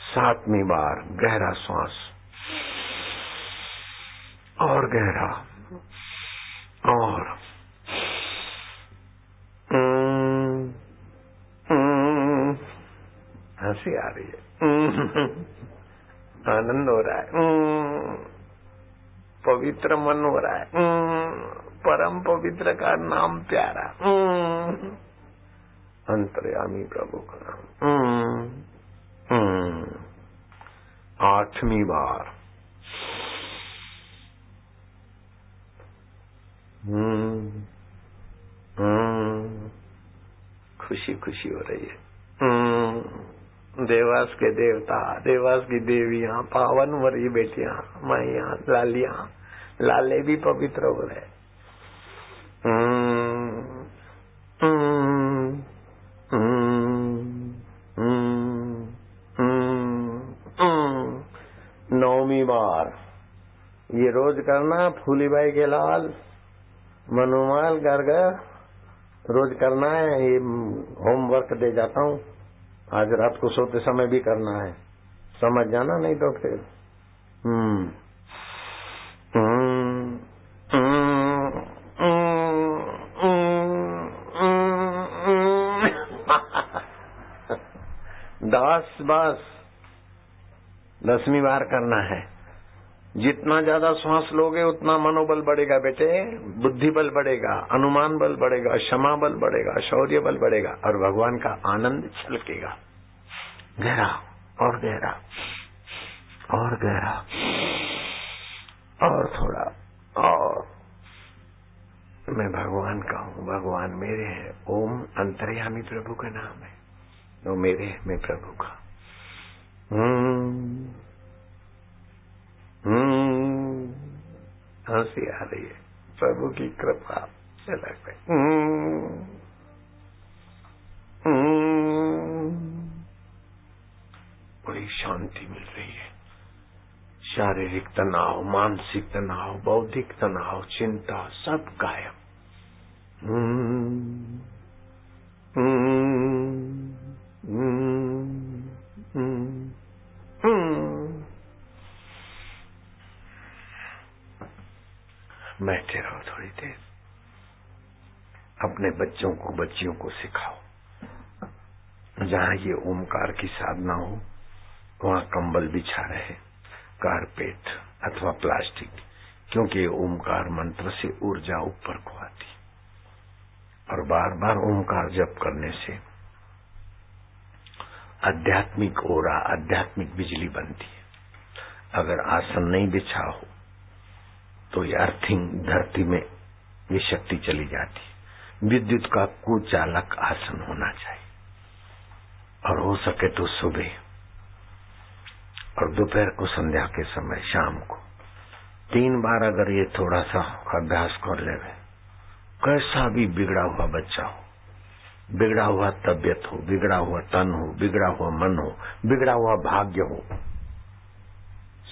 7वीं बार गहरा श्वास, और गहरा, और हंसी आ रही है, आनंद हो रहा है, पवित्र मन हो रहा है, परम पवित्र का नाम प्यारा, अंतर्यामी प्रभु का नाम। 8वीं बार। खुशी खुशी हो रही है। देवास के देवता, देवास की देवियां, पावन वरी बेटियां, माइयां, लालियां, लाले भी पवित्र हो रहे। 9वीं बार। ये रोज करना, फूलीबाई के लाल, मनुमाल गर्गर, रोज करना है। ये होमवर्क दे जाता हूँ, आज रात को सोते समय भी करना है, समझ जाना, नहीं तो फिर बस 10वीं बार करना है। जितना ज्यादा श्वास लोगे उतना मनोबल बढ़ेगा बेटे, बुद्धि बल बढ़ेगा, अनुमान बल बढ़ेगा, क्षमा बल बढ़ेगा, शौर्य बल बढ़ेगा, और भगवान का आनंद छलकेगा। गहरा, और गहरा, और गहरा, और थोड़ा, और मैं भगवान का हूँ, भगवान मेरे हैं। ओम अंतर्यामी प्रभु का नाम है, वो मेरे है, मैं प्रभु का। हंसी आ रही है, प्रभु की कृपा से लग रही। बड़ी शांति मिल रही है। शारीरिक तनाव, मानसिक तनाव, बौद्धिक तनाव, चिंता सब गायब। बैठे रहो थोड़ी देर, अपने बच्चों को, बच्चियों को सिखाओ। जहाँ ये ओमकार की साधना हो वहाँ कंबल बिछा रहे, कारपेट अथवा प्लास्टिक, क्योंकि ओमकार मंत्र से ऊर्जा ऊपर को आती और बार बार ओमकार जप करने से आध्यात्मिक ओरा, आध्यात्मिक बिजली बनती है। अगर आसन नहीं बिछा हो तो ये अर्थिंग धरती में ये शक्ति चली जाती है। विद्युत का कुचालक आसन होना चाहिए और हो सके तो सुबह और दोपहर को, संध्या के समय, शाम को 3 बार अगर ये थोड़ा सा अभ्यास कर लेवे, कैसा भी बिगड़ा हुआ बच्चा हो, बिगड़ा हुआ तबियत हो, बिगड़ा हुआ तन हो, बिगड़ा हुआ मन हो, बिगड़ा हुआ भाग्य हो,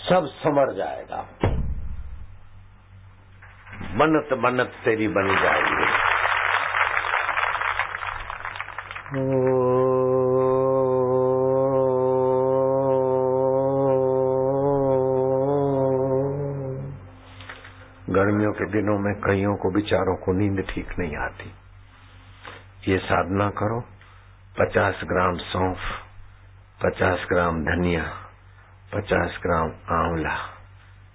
सब संवर जाएगा। बनत बनत तेरी बन जाएगी। गर्मियों के दिनों में कईयों को बेचारों को नींद ठीक नहीं आती। ये साधना करो, 50 ग्राम सौंफ, 50 ग्राम धनिया, 50 ग्राम आंवला,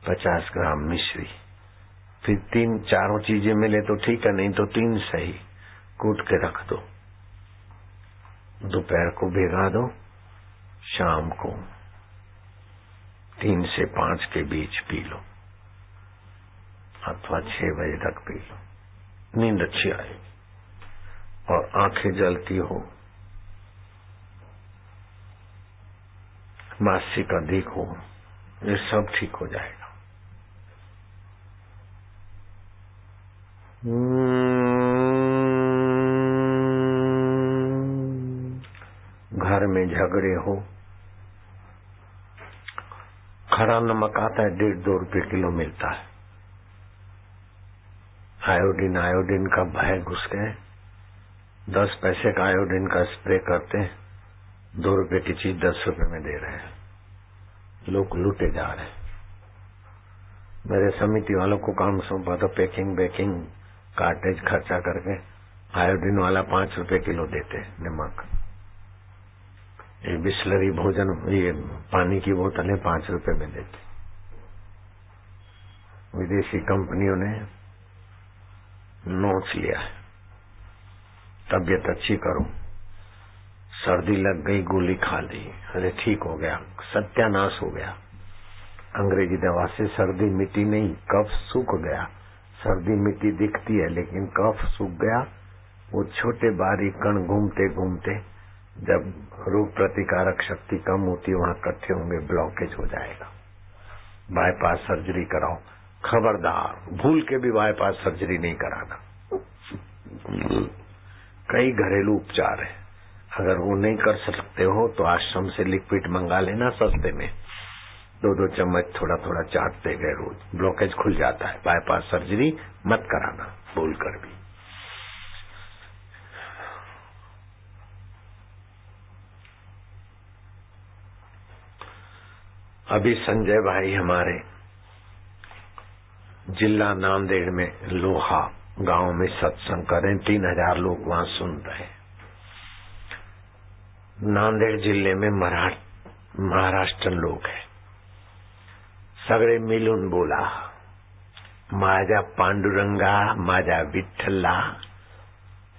50 ग्राम मिश्री, फिर 3-4 चीजें मिले तो ठीक है, नहीं तो 3 सही कूट के रख दो। दोपहर को भिगा दो, शाम को 3 से 5 के बीच पी लो अथवा 6 बजे तक पी लो, नींद अच्छी आएगी। और आंखें जलती हो, मासिक अधिक हो, ये सब ठीक हो जाएगा। घर में झगड़े हो, खरा नमक आता है 1.5-2 रुपए किलो मिलता है। आयोडीन का भय घुस गए, 10 पैसे का आयोडीन का स्प्रे करते, 2 रुपए की चीज 10 रुपए में दे रहे हैं, लोग लूटे जा रहे हैं। मेरे समिति वालों को काम सौंपा तो पैकिंग बेकिंग कार्टेज खर्चा करके आयोडीन वाला 5 रुपए किलो देते नमक। ये बिस्लरी भोजन, ये पानी की बोतलें 5 रुपए में देते। विदेशी कंपनियों ने नोच लिया है। तबीयत अच्छी करो, सर्दी लग गई, गोली खा ली, अरे ठीक हो गया, सत्यानाश हो गया। अंग्रेजी दवा से सर्दी मिटी नहीं, कफ सूख गया। सर्दी मिट्टी दिखती है लेकिन कफ सूख गया। वो छोटे बारीक कण घूमते घूमते जब रोग प्रतिकारक शक्ति कम होती है वहां इकट्ठे होंगे, ब्लॉकेज हो जाएगा। बाईपास सर्जरी कराओ, खबरदार भूल के भी बाईपास सर्जरी नहीं कराना। कई घरेलू उपचार है, अगर वो नहीं कर सकते हो तो आश्रम से लिक्विड मंगा लेना सस्ते में, 2-2 चम्मच थोड़ा थोड़ा चाटते गए रोज, ब्लॉकेज खुल जाता है। बाईपास सर्जरी मत कराना भूल कर भी। अभी संजय भाई हमारे जिला नांदेड़ में लोहा गांव में सत्संग करें, 3000 लोग वहां सुन रहे। नांदेड़ जिले में महाराष्ट्र लोग हैं, सगळे मिलून बोला, माझा पांडुरंगा, माझा विठ्ठला,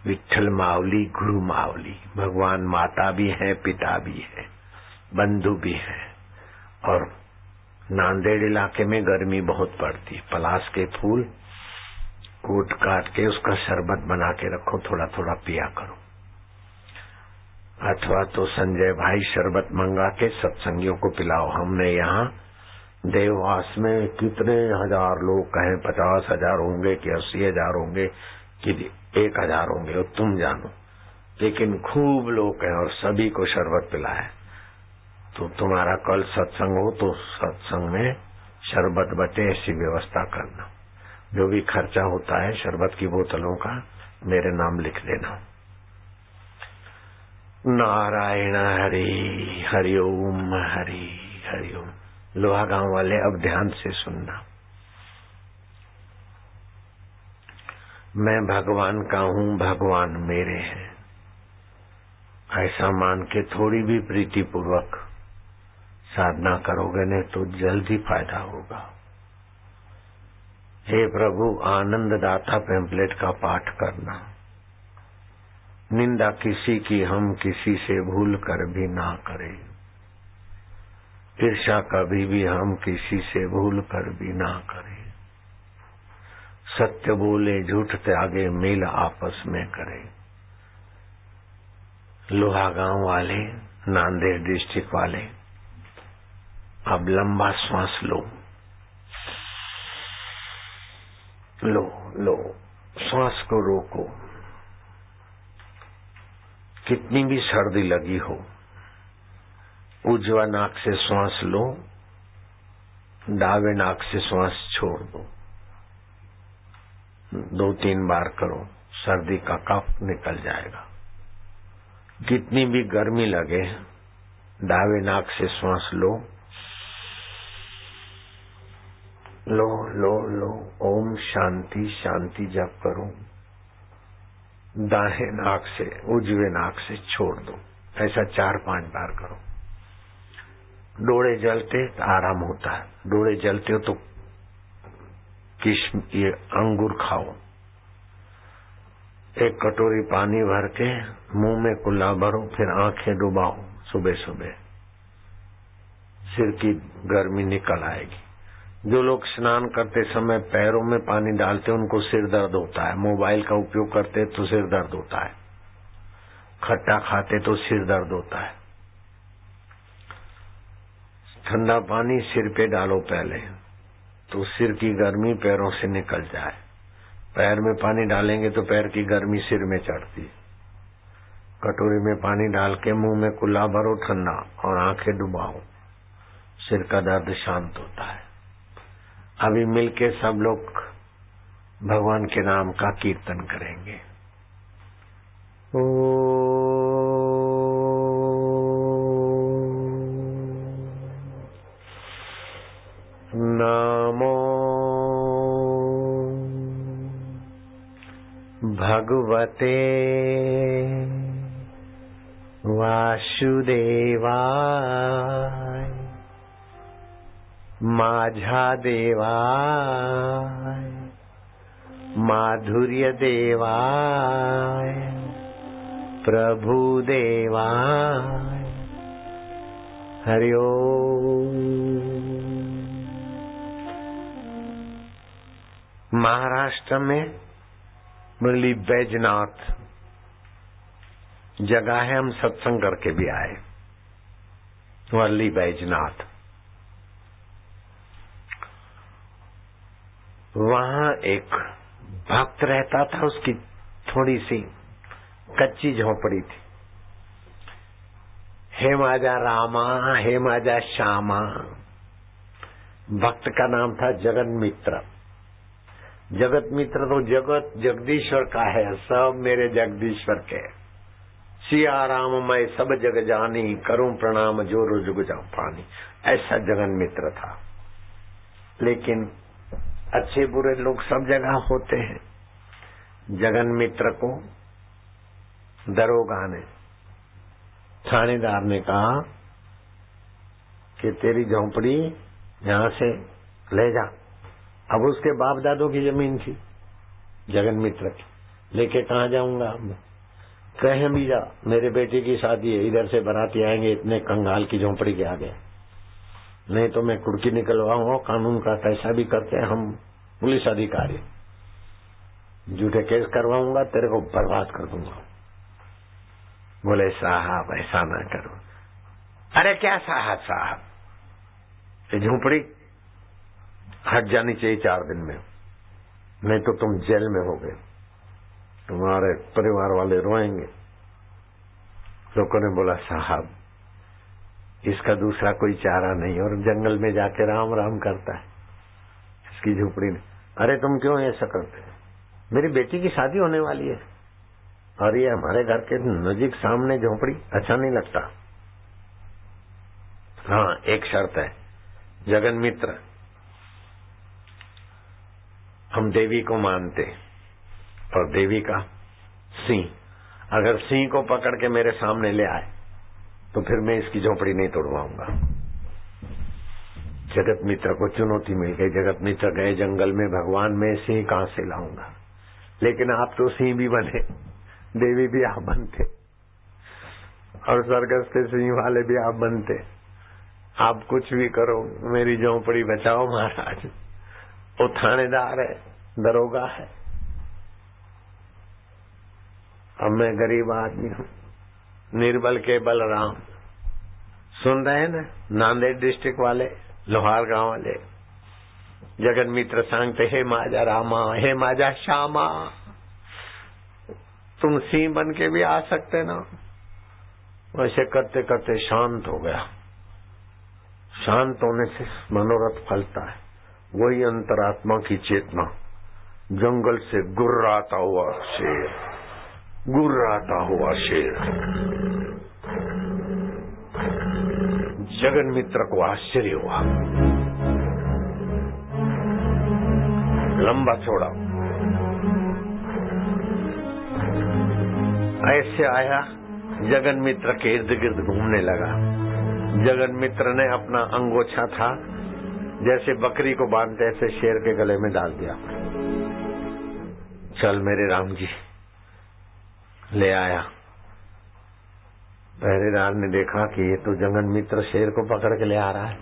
विठ्ठल माउली, गुरु माउली। भगवान माता भी है, पिता भी है, बंधु भी है। और नांदेड़ इलाके में गर्मी बहुत पड़ती, पलाश के फूल कूट काट के उसका शरबत बना के रखो, थोड़ा थोड़ा पिया करो। अथवा तो संजय भाई शरबत मंगा के सत्संगियों को पिलाओ। हमने यहाँ देववास में कितने हजार लोग कहें, 50,000 होंगे कि 80,000 होंगे कि 1,000 होंगे, वो तुम जानो, लेकिन खूब लोग हैं और सभी को शरबत पिलाया। तो तुम्हारा कल सत्संग हो तो सत्संग में शरबत बटे ऐसी व्यवस्था करना। जो भी खर्चा होता है शरबत की बोतलों का मेरे नाम लिख देना। नारायण हरि हरिओम हरि हरिओम। लोहा गांव वाले अब ध्यान से सुनना। मैं भगवान का हूँ, भगवान मेरे हैं, ऐसा मान के थोड़ी भी प्रीति पूर्वक साधना करोगे नहीं तो जल्दी फायदा होगा। हे प्रभु, आनंद दाता पैम्पलेट का पाठ करना। निंदा किसी की हम किसी से भूल कर भी ना करें। ईर्ष्या कभी भी हम किसी से भूल कर भी ना करें। सत्य बोले झूठ त्यागे मेल आपस में करें। लोहा गांव वाले, नांदेड़ डिस्ट्रिक्ट वाले, अब लंबा श्वास लो, लो लो, श्वास को रोको। कितनी भी सर्दी लगी हो, उजवा नाक से श्वास लो, दावे नाक से श्वास छोड़ दो। 2-3 बार करो, सर्दी का कफ निकल जाएगा। कितनी भी गर्मी लगे, दावे नाक से श्वास लो, लो लो लो, ओम शांति शांति जप करो। दाहिने नाक से उजवे नाक से छोड़ दो। ऐसा 4-5 बार करो। डोळे जलते तो आराम होता है। डोळे जलते हो तो ये अंगूर खाओ। 1 कटोरी पानी भर के मुंह में कुल्ला भरो, फिर आंखें डुबाओ। सुबह सुबह सिर की गर्मी निकल आएगी। जो लोग स्नान करते समय पैरों में पानी डालते उनको सिर दर्द होता है। मोबाइल का उपयोग करते तो सिर दर्द होता है। खट्टा खाते तो सिर दर्द होता है। ठंडा पानी सिर पे डालो पहले, तो सिर की गर्मी पैरों से निकल जाए। पैर में पानी डालेंगे तो पैर की गर्मी सिर में चढ़ती। कटोरी में पानी डाल के मुंह में कुल्ला भरो ठंडा और आंखें डुबाओ। सिर का दर्द शांत होता है। अभी मिलके सब लोग भगवान के नाम का कीर्तन करेंगे। नमो भगवते वासुदेवाय माझा देवाय माधुर्य देवाय प्रभु देवाय हरि ओम। महाराष्ट्र में मुरली बैजनाथ जगह है, हम सत्संग करके भी आए। मुरली बैजनाथ, वहां एक भक्त रहता था। उसकी थोड़ी सी कच्ची झोपड़ी थी। हे माजा रामा, हे माजा श्यामा। भक्त का नाम था जगत मित्र। जगत मित्र तो जगत जगदीश्वर का है, सब मेरे जगदीश्वर के। सिया राम मैं सब जग जानी, करूं प्रणाम जो रुजुग जाऊं पानी। ऐसा जगन मित्र था। लेकिन अच्छे बुरे लोग सब जगह होते हैं। जगन मित्र को दरोगा ने, थानेदार ने कहा कि तेरी झोंपड़ी यहां से ले जा। अब उसके बाप दादों की जमीन थी जगन मित्र की। लेके कहाँ जाऊंगा? कहीं भी जा, मेरे बेटे की शादी है, इधर से बाराती आएंगे, इतने कंगाल की झोंपड़ी के आगे, नहीं तो मैं कुर्की निकलवाऊंगा। कानून का कैसा भी करते हैं हम पुलिस अधिकारी। झूठे केस करवाऊंगा, तेरे को बर्बाद कर दूंगा। बोले साहब ऐसा ना करो। अरे क्या साहब, ये झोपड़ी हट जानी चाहिए 4 दिन में, नहीं तो तुम जेल में हो गए, तुम्हारे परिवार वाले रोएंगे। लोगों ने बोला साहब इसका दूसरा कोई चारा नहीं, और जंगल में जाके राम राम करता है इसकी झोपड़ी ने। अरे तुम क्यों ऐसा करते? मेरी बेटी की शादी होने वाली है और ये हमारे घर के नजीक सामने झोपड़ी, अच्छा नहीं लगता। हाँ एक शर्त है, जगन मित्र हम देवी को मानते और देवी का सिंह, अगर सिंह को पकड़ के मेरे सामने ले आए तो फिर मैं इसकी झोपड़ी नहीं तोड़वाऊंगा। जगत मित्र को चुनौती मिल गई। जगत मित्र गए जंगल में, भगवान मैं सिंह कहां से लाऊंगा? लेकिन आप तो सिंह भी बने, देवी भी आप बनते और सर्कस के सिंह वाले भी आप बनते। आप कुछ भी करो, मेरी झोपड़ी बचाओ महाराज। वो थानेदार है, दरोगा है, अब मैं गरीब आदमी हूं, निर्बल के बलराम। सुन रहे हैं ना नांदेड़ डिस्ट्रिक्ट वाले, लोहार गांव वाले। जगन मित्र सांगते हे माजा रामा, हे माजा श्यामा, तुम सिंह बन के भी आ सकते ना। वैसे करते करते शांत हो गया। शांत होने से मनोरथ फलता है। वही अंतरात्मा की चेतना, जंगल से गुर्राता हुआ शेर, गुर्राता हुआ शेर। जगन मित्र को आश्चर्य हुआ, लंबा चौड़ा ऐसे आया, जगन मित्र के इर्द गिर्द घूमने लगा। जगन मित्र ने अपना अंगोछा था जैसे बकरी को बांधते ऐसे शेर के गले में डाल दिया। चल मेरे राम जी, ले आया। पहरेदार ने देखा कि ये तो जगन मित्र शेर को पकड़ के ले आ रहा है,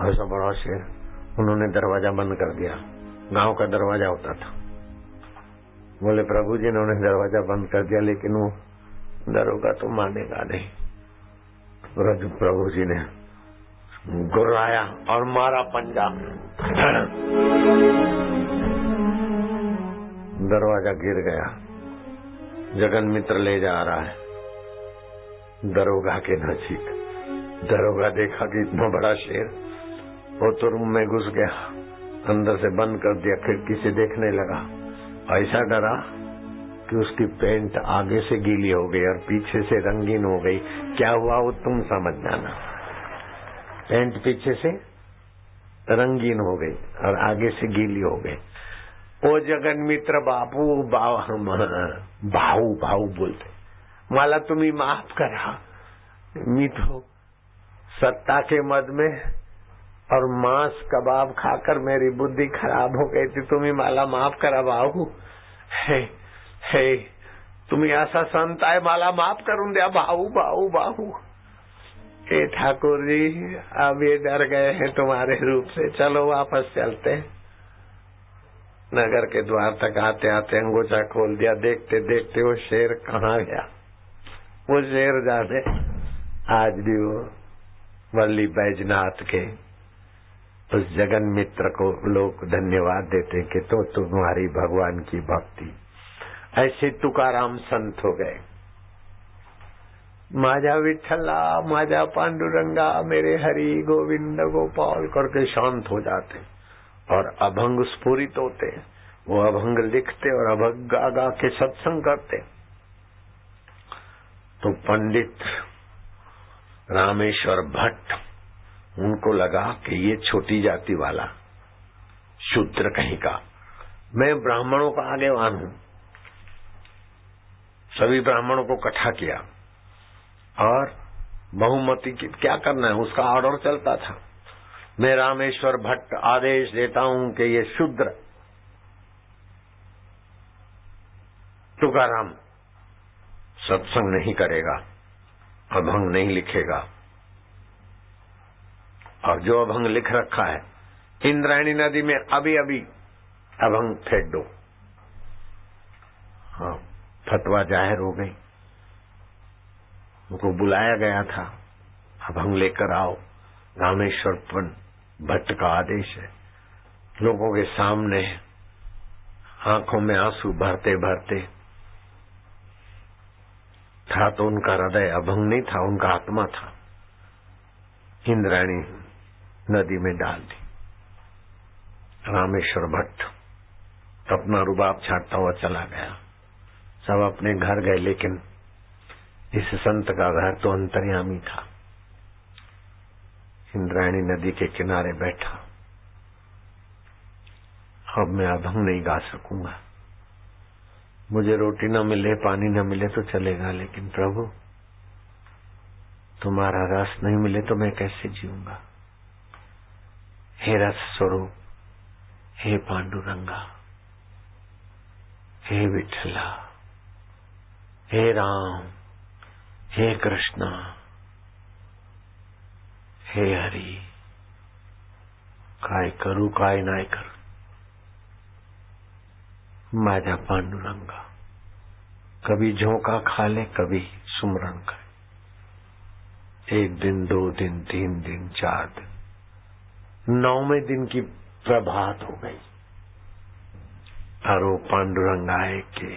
ऐसा बड़ा शेर। उन्होंने दरवाजा बंद कर दिया, गांव का दरवाजा होता था। बोले प्रभु जी ने उन्हें दरवाजा बंद कर दिया, लेकिन वो दरोगा तो मानेगा नहीं। प्रभु जी ने गुर्राया और मारा पंजा, दरवाजा गिर गया। जगन मित्र ले जा रहा है दरोगा के नजीक। दरोगा देखा कि इतना बड़ा शेर, वो तो रूम में घुस गया, अंदर से बंद कर दिया, खिड़की से देखने लगा। ऐसा डरा कि उसकी पैंट आगे से गीली हो गई और पीछे से रंगीन हो गई। क्या हुआ वो तुम समझ जाना। पैंट पीछे से रंगीन हो गई और आगे से गीली हो गई। ओ जगन मित्र बापू भाऊ भाऊ बोलते, मला तुम्ही माफ करा, मी तो सत्ता के मद में और मांस कबाब खाकर मेरी बुद्धि खराब हो गई थी, तुम्ही मला माफ करा भाऊ। हे तुम्ही असा संत आहे, मला माफ करून द्या भाऊ भाऊ भाऊ। हे ठाकुर जी, अब ये डर गए हैं तुम्हारे रूप से, चलो वापस चलते हैं। नगर के द्वार तक आते आते अंगोछा खोल दिया, देखते देखते वो शेर कहाँ गया। वो शेर जाने आज भी वो वल्ली बैजनाथ के उस जगन मित्र को लोग धन्यवाद देते कि तो तुम्हारी भगवान की भक्ति। ऐसे तुकाराम संत हो गए। माझा विठला, माझा पांडुरंगा, मेरे हरि गोविंद गोपाल करके शांत हो जाते और अभंग स्फुरित होते। वो अभंग लिखते और अभंग गा गा के सत्संग करते। तो पंडित रामेश्वर भट्ट, उनको लगा कि ये छोटी जाति वाला शूद्र कहीं का, मैं ब्राह्मणों का आगेवान हूं। सभी ब्राह्मणों को इकट्ठा किया और बहुमती की क्या करना है उसका ऑर्डर चलता था। मैं रामेश्वर भट्ट आदेश देता हूं कि ये शूद्र तुकाराम सत्संग नहीं करेगा, अभंग नहीं लिखेगा, और जो अभंग लिख रखा है इंद्रायणी नदी में अभी अभी अभंग फेंक दो। हाँ, फतवा जाहिर हो गई, उनको बुलाया गया था, अभंग लेकर आओ। रामेश्वर भट्ट का आदेश है। लोगों के सामने आंखों में आंसू भरते भरते, था तो उनका हृदय, अभंग नहीं था, उनका आत्मा था, इंद्रायणी नदी में डाल दी। रामेश्वर भट्ट अपना रुबाब छाटता हुआ चला गया। सब अपने घर गए, लेकिन इस संत का घर तो अंतर्यामी था। इंद्रायणी नदी के किनारे बैठा, अब मैं अभंग नहीं गा सकूंगा, मुझे रोटी न मिले, पानी न मिले तो चलेगा, लेकिन प्रभु तुम्हारा रस नहीं मिले तो मैं कैसे जीऊंगा। हे रस स्वरूप, हे पांडुरंगा, हे विठला, हे राम, हे कृष्णा, हे हरि, काय करू काय नाही करू, माझा पांडुरंगा। कभी झोंका खा ले, कभी सुमरन करे। 1 दिन, 2 दिन, 3 दिन, 4 दिन, 9वें दिन की प्रभात हो गई और वो पांडुरंगा है कि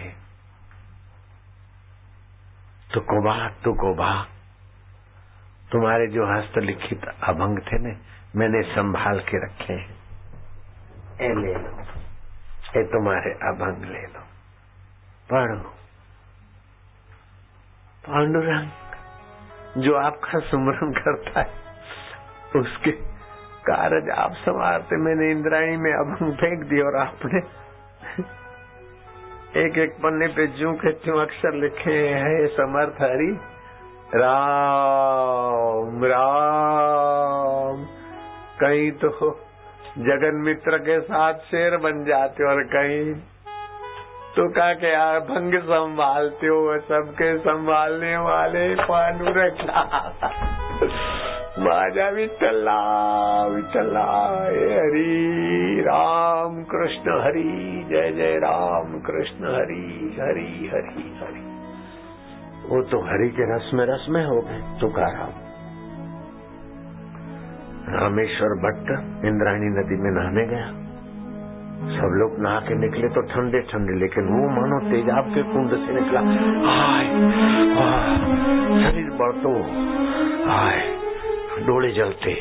तुकोबा तुम्हारे जो हस्तलिखित अभंग थे ने, मैंने संभाल के रखे हैं, ए ले लो, ये तुम्हारे अभंग ले लो, पढ़ो। पांडुरंग जो आपका सुमरन करता है उसके कारज आप संवारते। मैंने इंद्रायणी में अभंग फेंक दी और आपने एक एक पन्ने पे ज्यों के त्यों अक्षर लिखे हैं। समर्थ हरि राम राम। कहीं तो जगन मित्र के साथ शेर बन जाते हो और कहीं तो का के अभंग संभालते हो। सबके संभालने वाले पांडुरंगा माझा विठ्ठला विठ्ठला। हरि राम कृष्ण हरि, जय जय राम कृष्ण हरि, हरि हरि हरि। वो तो हरि के रस में हो गए तुकाराम। रामेश्वर भट्ट इंद्रायणी नदी में नहाने गया। सब लोग नहा के निकले तो ठंडे ठंडे, लेकिन वो मानो तेजाब के कुंड से निकला। हाय शरीर बढ़तो, हाय डोले जलते,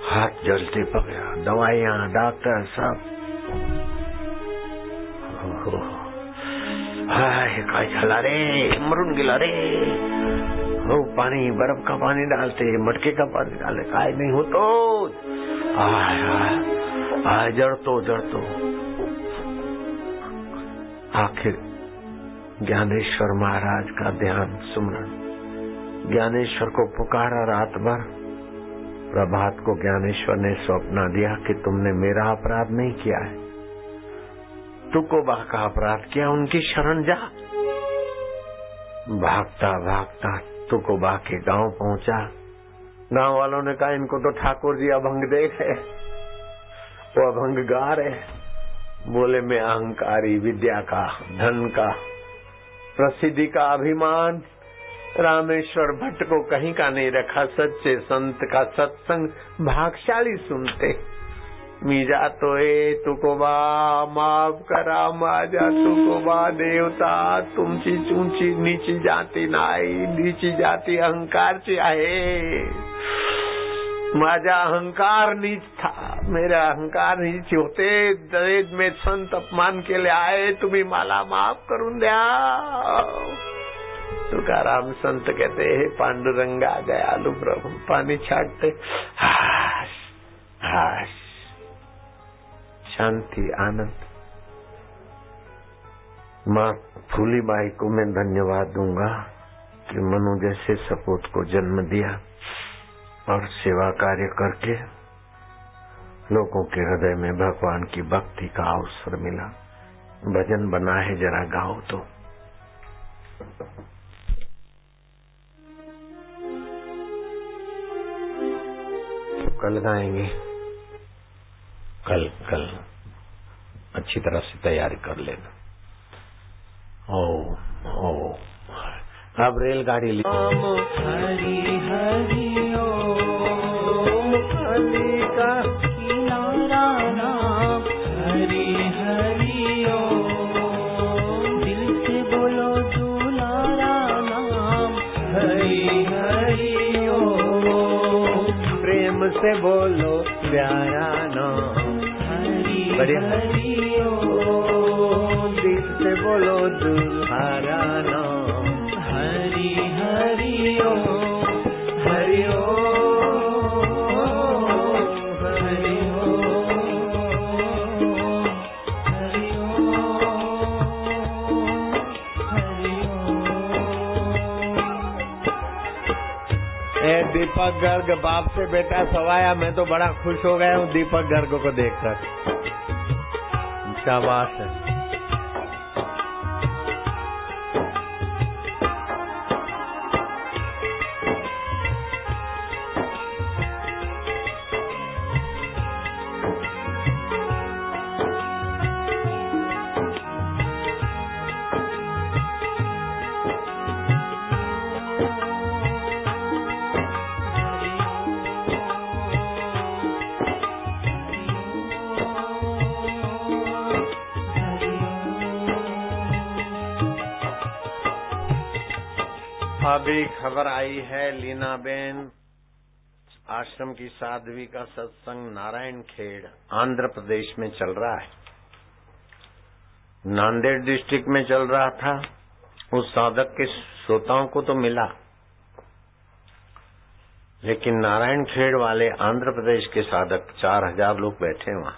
हाथ जलते, पकड़ा दवाइयां डॉक्टर सब। हाय काय चला रे, मरून गिला रे। हो पानी, बर्फ का पानी डालते, मटके का पानी डाले, काय नहीं हो तो आय जड़तो जड़तो। आखिर ज्ञानेश्वर महाराज का ध्यान सुमरन, ज्ञानेश्वर को पुकारा रात भर। प्रभात को ज्ञानेश्वर ने सौंपना दिया कि तुमने मेरा अपराध नहीं किया है, तुकोबा का अपराध किया, उनकी शरण जा। भागता भागता तुकोबा के गांव पहुंचा। गांव वालों ने कहा इनको तो ठाकुर जी अभंग दे गए, वो अभंग गा रहे। बोले मैं अहंकारी, विद्या का, धन का, प्रसिद्धि का अभिमान रामेश्वर भट्ट को कहीं का नहीं रखा। सच्चे संत का सत्संग भागशाली सुनते। मीजा तो तुकोबा माफ करा माझा तुकोबा देवता, तुमची ऊंची नीची जाती नाही, नीची जाती अहंकारची आहे। माझा अहंकार नीच था, मेरा अहंकार नीच होते। दरेद में संत अपमान केले आहे, तुम्ही मला माफ करून द्या। तुकाराम संत कहते हे पांडुरंगा दयालु प्रभु, पानी छाटते, हाश हाश, शांति आनंद। माँ फूलीबाई को मैं धन्यवाद दूंगा कि मनु जैसे सपूत को जन्म दिया और सेवा कार्य करके लोगों के हृदय में भगवान की भक्ति का अवसर मिला। भजन बना है, जरा गाओ तो। कल गाएंगे, कल अच्छी तरह से तैयारी कर लेना। ओ अब रेलगाड़ी ली। हरि हरि ओम अली का किनारा नाम हरि हरि ओम दिल से बोलो दुलारा नाम हरि हरि ओम प्रेम से बोलो प्यारा नाम हरि बढ़िया। हरि ओम दिल से बोलो दुल्हारा नाम हरि हरि ओम हरि ओम हरि ओम हरि ए दीपक गर्ग बाप से बेटा सवाया। मैं तो बड़ा खुश हो गया हूँ दीपक गर्ग को देखकर। शाबाश है। अभी खबर आई है लीनाबेन आश्रम की साध्वी का सत्संग नारायण खेड़ आंध्र प्रदेश में चल रहा है। नांदेड़ डिस्ट्रिक्ट में चल रहा था। उस साधक के श्रोताओं को तो मिला, लेकिन नारायण खेड़ वाले आंध्र प्रदेश के साधक 4000 लोग बैठे वहां।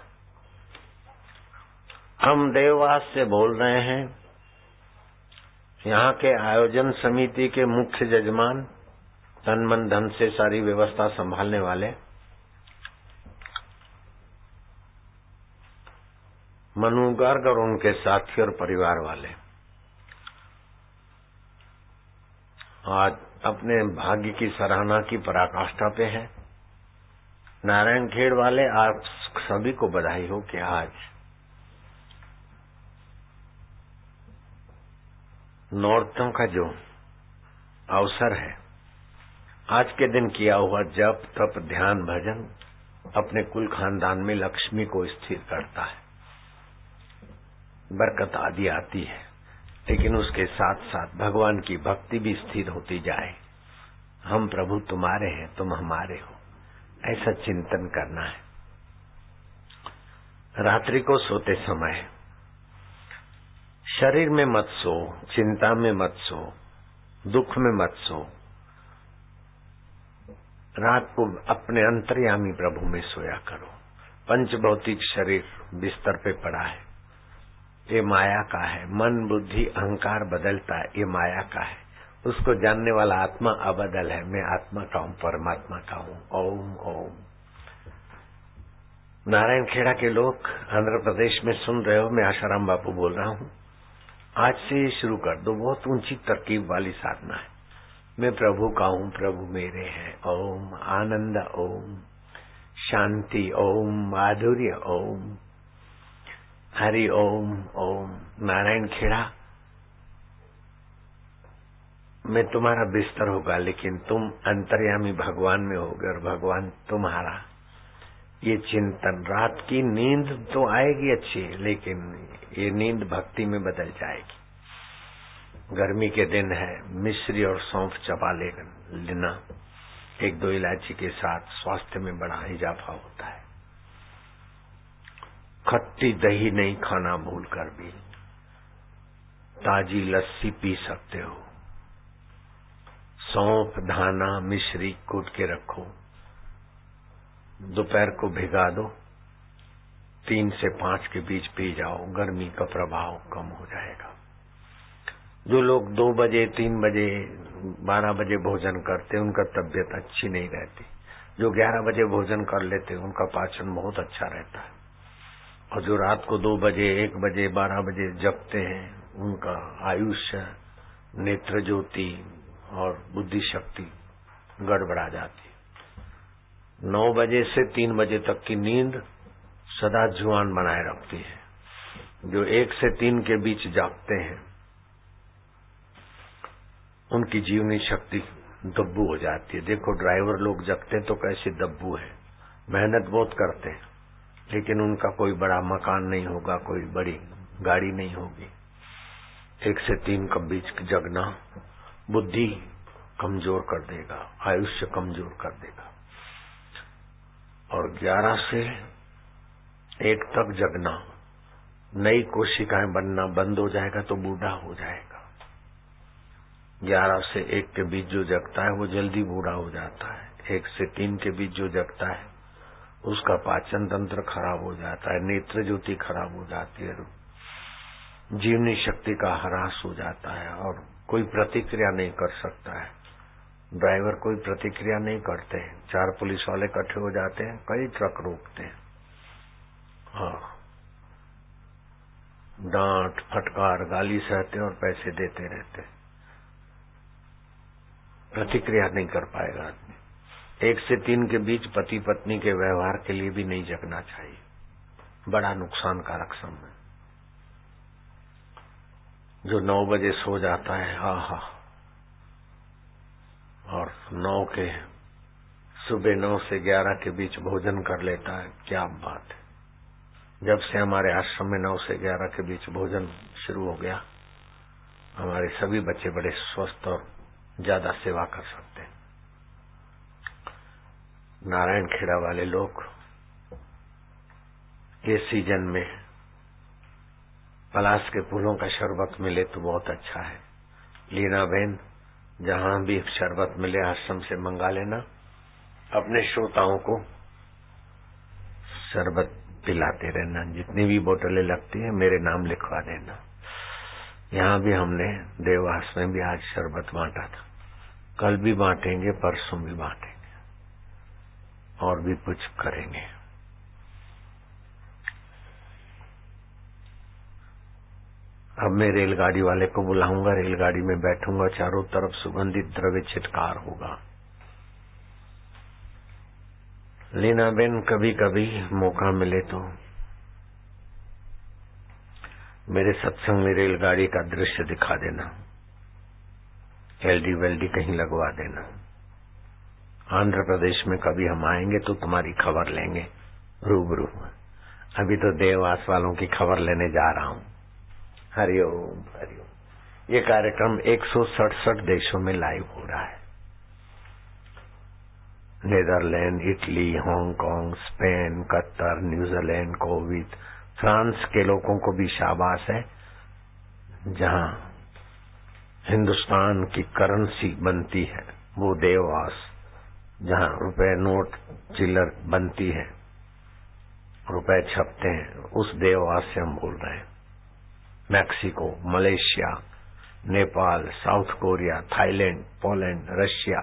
हम देववास से बोल रहे हैं। यहाँ के आयोजन समिति के मुख्य जजमान, तन मन धन से सारी व्यवस्था संभालने वाले मनु गर्ग और उनके साथी और परिवार वाले आज अपने भाग्य की सराहना की पराकाष्ठा पे हैं। नारायण खेड़ वाले आप सभी को बधाई हो कि आज नौरतों का जो अवसर है, आज के दिन किया हुआ जप तप ध्यान भजन अपने कुल खानदान में लक्ष्मी को स्थिर करता है, बरकत आदि आती है। लेकिन उसके साथ साथ भगवान की भक्ति भी स्थिर होती जाए। हम प्रभु तुम्हारे हैं, तुम हमारे हो, ऐसा चिंतन करना है। रात्रि को सोते समय शरीर में मत सो, चिंता में मत सो, दुख में मत सो। रात को अपने अंतर्यामी प्रभु में सोया करो। पंच भौतिक शरीर बिस्तर पे पड़ा है, ये माया का है। मन बुद्धि अहंकार बदलता है, ये माया का है। उसको जानने वाला आत्मा अबदल है। मैं आत्मा का हूँ, परमात्मा का हूँ। ओम ओम। नारायण खेड़ा के लोग आंध्र प्रदेश में सुन रहे हो, मैं आशाराम बापू बोल रहा हूँ। आज से ये शुरू कर दो। बहुत ऊंची तरकीब वाली साधना है। मैं प्रभु का हूँ, प्रभु मेरे हैं। ओम आनंद, ओम शांति, ओम माधुर्य, ओम हरि ओम। ओम नारायण खेड़ा, मैं तुम्हारा बिस्तर होगा, लेकिन तुम अंतर्यामी भगवान में होगे और भगवान तुम्हारा। ये चिंतन, रात की नींद तो आएगी अच्छी, लेकिन ये नींद भक्ति में बदल जाएगी। गर्मी के दिन है, मिश्री और सौंफ चबा लेना, 1-2 इलायची के साथ स्वास्थ्य में बड़ा इजाफा होता है। खट्टी दही नहीं खाना भूल कर भी ताजी लस्सी पी सकते हो। सौंफ धाना मिश्री कूट के रखो, दोपहर को भिगा दो, 3 से 5 के बीच पी जाओ, गर्मी का प्रभाव कम हो जाएगा। जो लोग 2 बजे 3 बजे 12 बजे भोजन करते, उनका तबीयत अच्छी नहीं रहती। जो 11 बजे भोजन कर लेते, उनका पाचन बहुत अच्छा रहता है। और जो रात को 2 बजे 1 बजे 12 बजे जगते हैं, उनका आयुष्य, नेत्र ज्योति और बुद्धि शक्ति गड़बड़ा जाती है। 9 बजे से 3 बजे तक की नींद सदा जुआन बनाए रखती है। जो 1 से 3 के बीच जागते हैं, उनकी जीवनी शक्ति दब्बू हो जाती है। देखो ड्राइवर लोग जगते तो कैसे दब्बू है, मेहनत बहुत करते हैं, लेकिन उनका कोई बड़ा मकान नहीं होगा, कोई बड़ी गाड़ी नहीं होगी। 1 से 3 के बीच जगना बुद्धि कमजोर कर देगा, आयुष्य कमजोर कर देगा। और 11 से 1 तक जगना, नई कोशिकाएं बनना बंद हो जाएगा तो बूढ़ा हो जाएगा। 11 से 1 के बीच जो जगता है वो जल्दी बूढ़ा हो जाता है। 1 से 3 के बीच जो जगता है उसका पाचन तंत्र खराब हो जाता है, नेत्र ज्योति खराब हो जाती है, जीवनी शक्ति का ह्रास हो जाता है और कोई प्रतिक्रिया नहीं कर सकता है। ड्राइवर कोई प्रतिक्रिया नहीं करते, 4 पुलिस वाले इकट्ठे हो जाते हैं, कई ट्रक रोकते हैं और डांट फटकार गाली सहते और पैसे देते रहते, प्रतिक्रिया नहीं कर पाएगा आदमी। 1 से 3 के बीच पति पत्नी के व्यवहार के लिए भी नहीं जगना चाहिए, बड़ा नुकसानकारक समय। जो 9 बजे सो जाता है आहा, और 9 के सुबह 9 से 11 के बीच भोजन कर लेता है, क्या बात है। जब से हमारे आश्रम में 9 से 11 के बीच भोजन शुरू हो गया, हमारे सभी बच्चे बड़े स्वस्थ और ज्यादा सेवा कर सकते हैं। नारायण खेड़ा वाले लोग ये सीजन में पलाश के फूलों का शरबत मिले तो बहुत अच्छा है। लीना बहन, जहां भी शरबत मिले आश्रम से मंगा लेना, अपने श्रोताओं को शरबत पिलाते रहना। जितनी भी बोतलें लगती है मेरे नाम लिखवा देना। यहाँ भी हमने देवास में भी आज शरबत बांटा था, कल भी बांटेंगे, परसों भी बांटेंगे और भी कुछ करेंगे। अब मैं रेलगाड़ी वाले को बुलाऊंगा, रेलगाड़ी में बैठूंगा, चारों तरफ सुगंधित द्रव्य छिटकार होगा। लीना बेन, कभी कभी मौका मिले तो मेरे सत्संग में रेलगाड़ी का दृश्य दिखा देना, एलडी वेल्डी कहीं लगवा देना। आंध्र प्रदेश में कभी हम आएंगे तो तुम्हारी खबर लेंगे रूबरू। अभी तो देववास वालों की खबर लेने जा रहा हूं। हरिओम हरिओम। ये कार्यक्रम 167 देशों में लाइव हो रहा है। Netherlands, Italy, Hong Kong, Spain, Qatar, New Zealand, covid, France के लोगों को भी शाबाश है, जहां हिंदुस्तान की करेंसी बनती है वो देववास, जहां रुपए नोट चिल्लर बनती है, रुपए छपते हैं, उस देववास से हम बोल रहे हैं। Mexico, Malaysia, Nepal, south Korea, Thailand, Poland, Russia,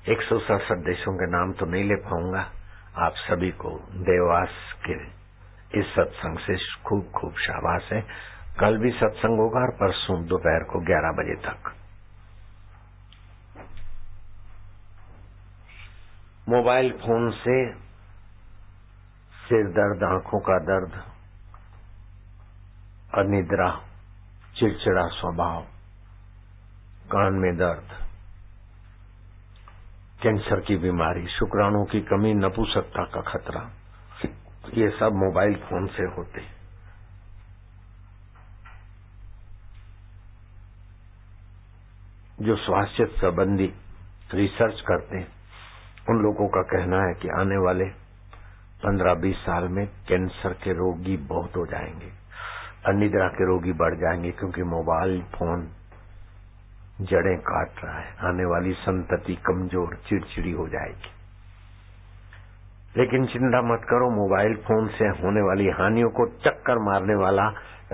167 देशों के नाम तो नहीं ले पाऊंगा। आप सभी को देववास के इस सत्संग से खूब खूब शाबाश है। कल भी सत्संग होगा और परसों दोपहर को 11 बजे तक। मोबाइल फोन से सिर दर्द, आंखों का दर्द, अनिद्रा, चिड़चिड़ा स्वभाव, कान में दर्द, कैंसर की बीमारी, शुक्राणु की कमी, नपुंसकता का खतरा, ये सब मोबाइल फोन से होते। जो स्वास्थ्य संबंधी रिसर्च करते हैं उन लोगों का कहना है कि आने वाले 15-20 साल में कैंसर के रोगी बहुत हो जाएंगे, अनिद्रा के रोगी बढ़ जाएंगे, क्योंकि मोबाइल फोन जड़ें काट रहा है। आने वाली संतति कमजोर, चिड़चिड़ी हो जाएगी। लेकिन चिंता मत करो, मोबाइल फोन से होने वाली हानियों को चक्कर मारने वाला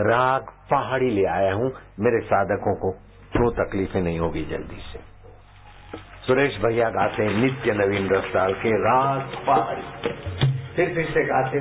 राग पहाड़ी ले आया हूं। मेरे साधकों को जो तकलीफें नहीं होगी जल्दी से। सुरेश भैया गाते हैं नित्य नवीन रस डाल के राग पहाड़ी, फिर से गाते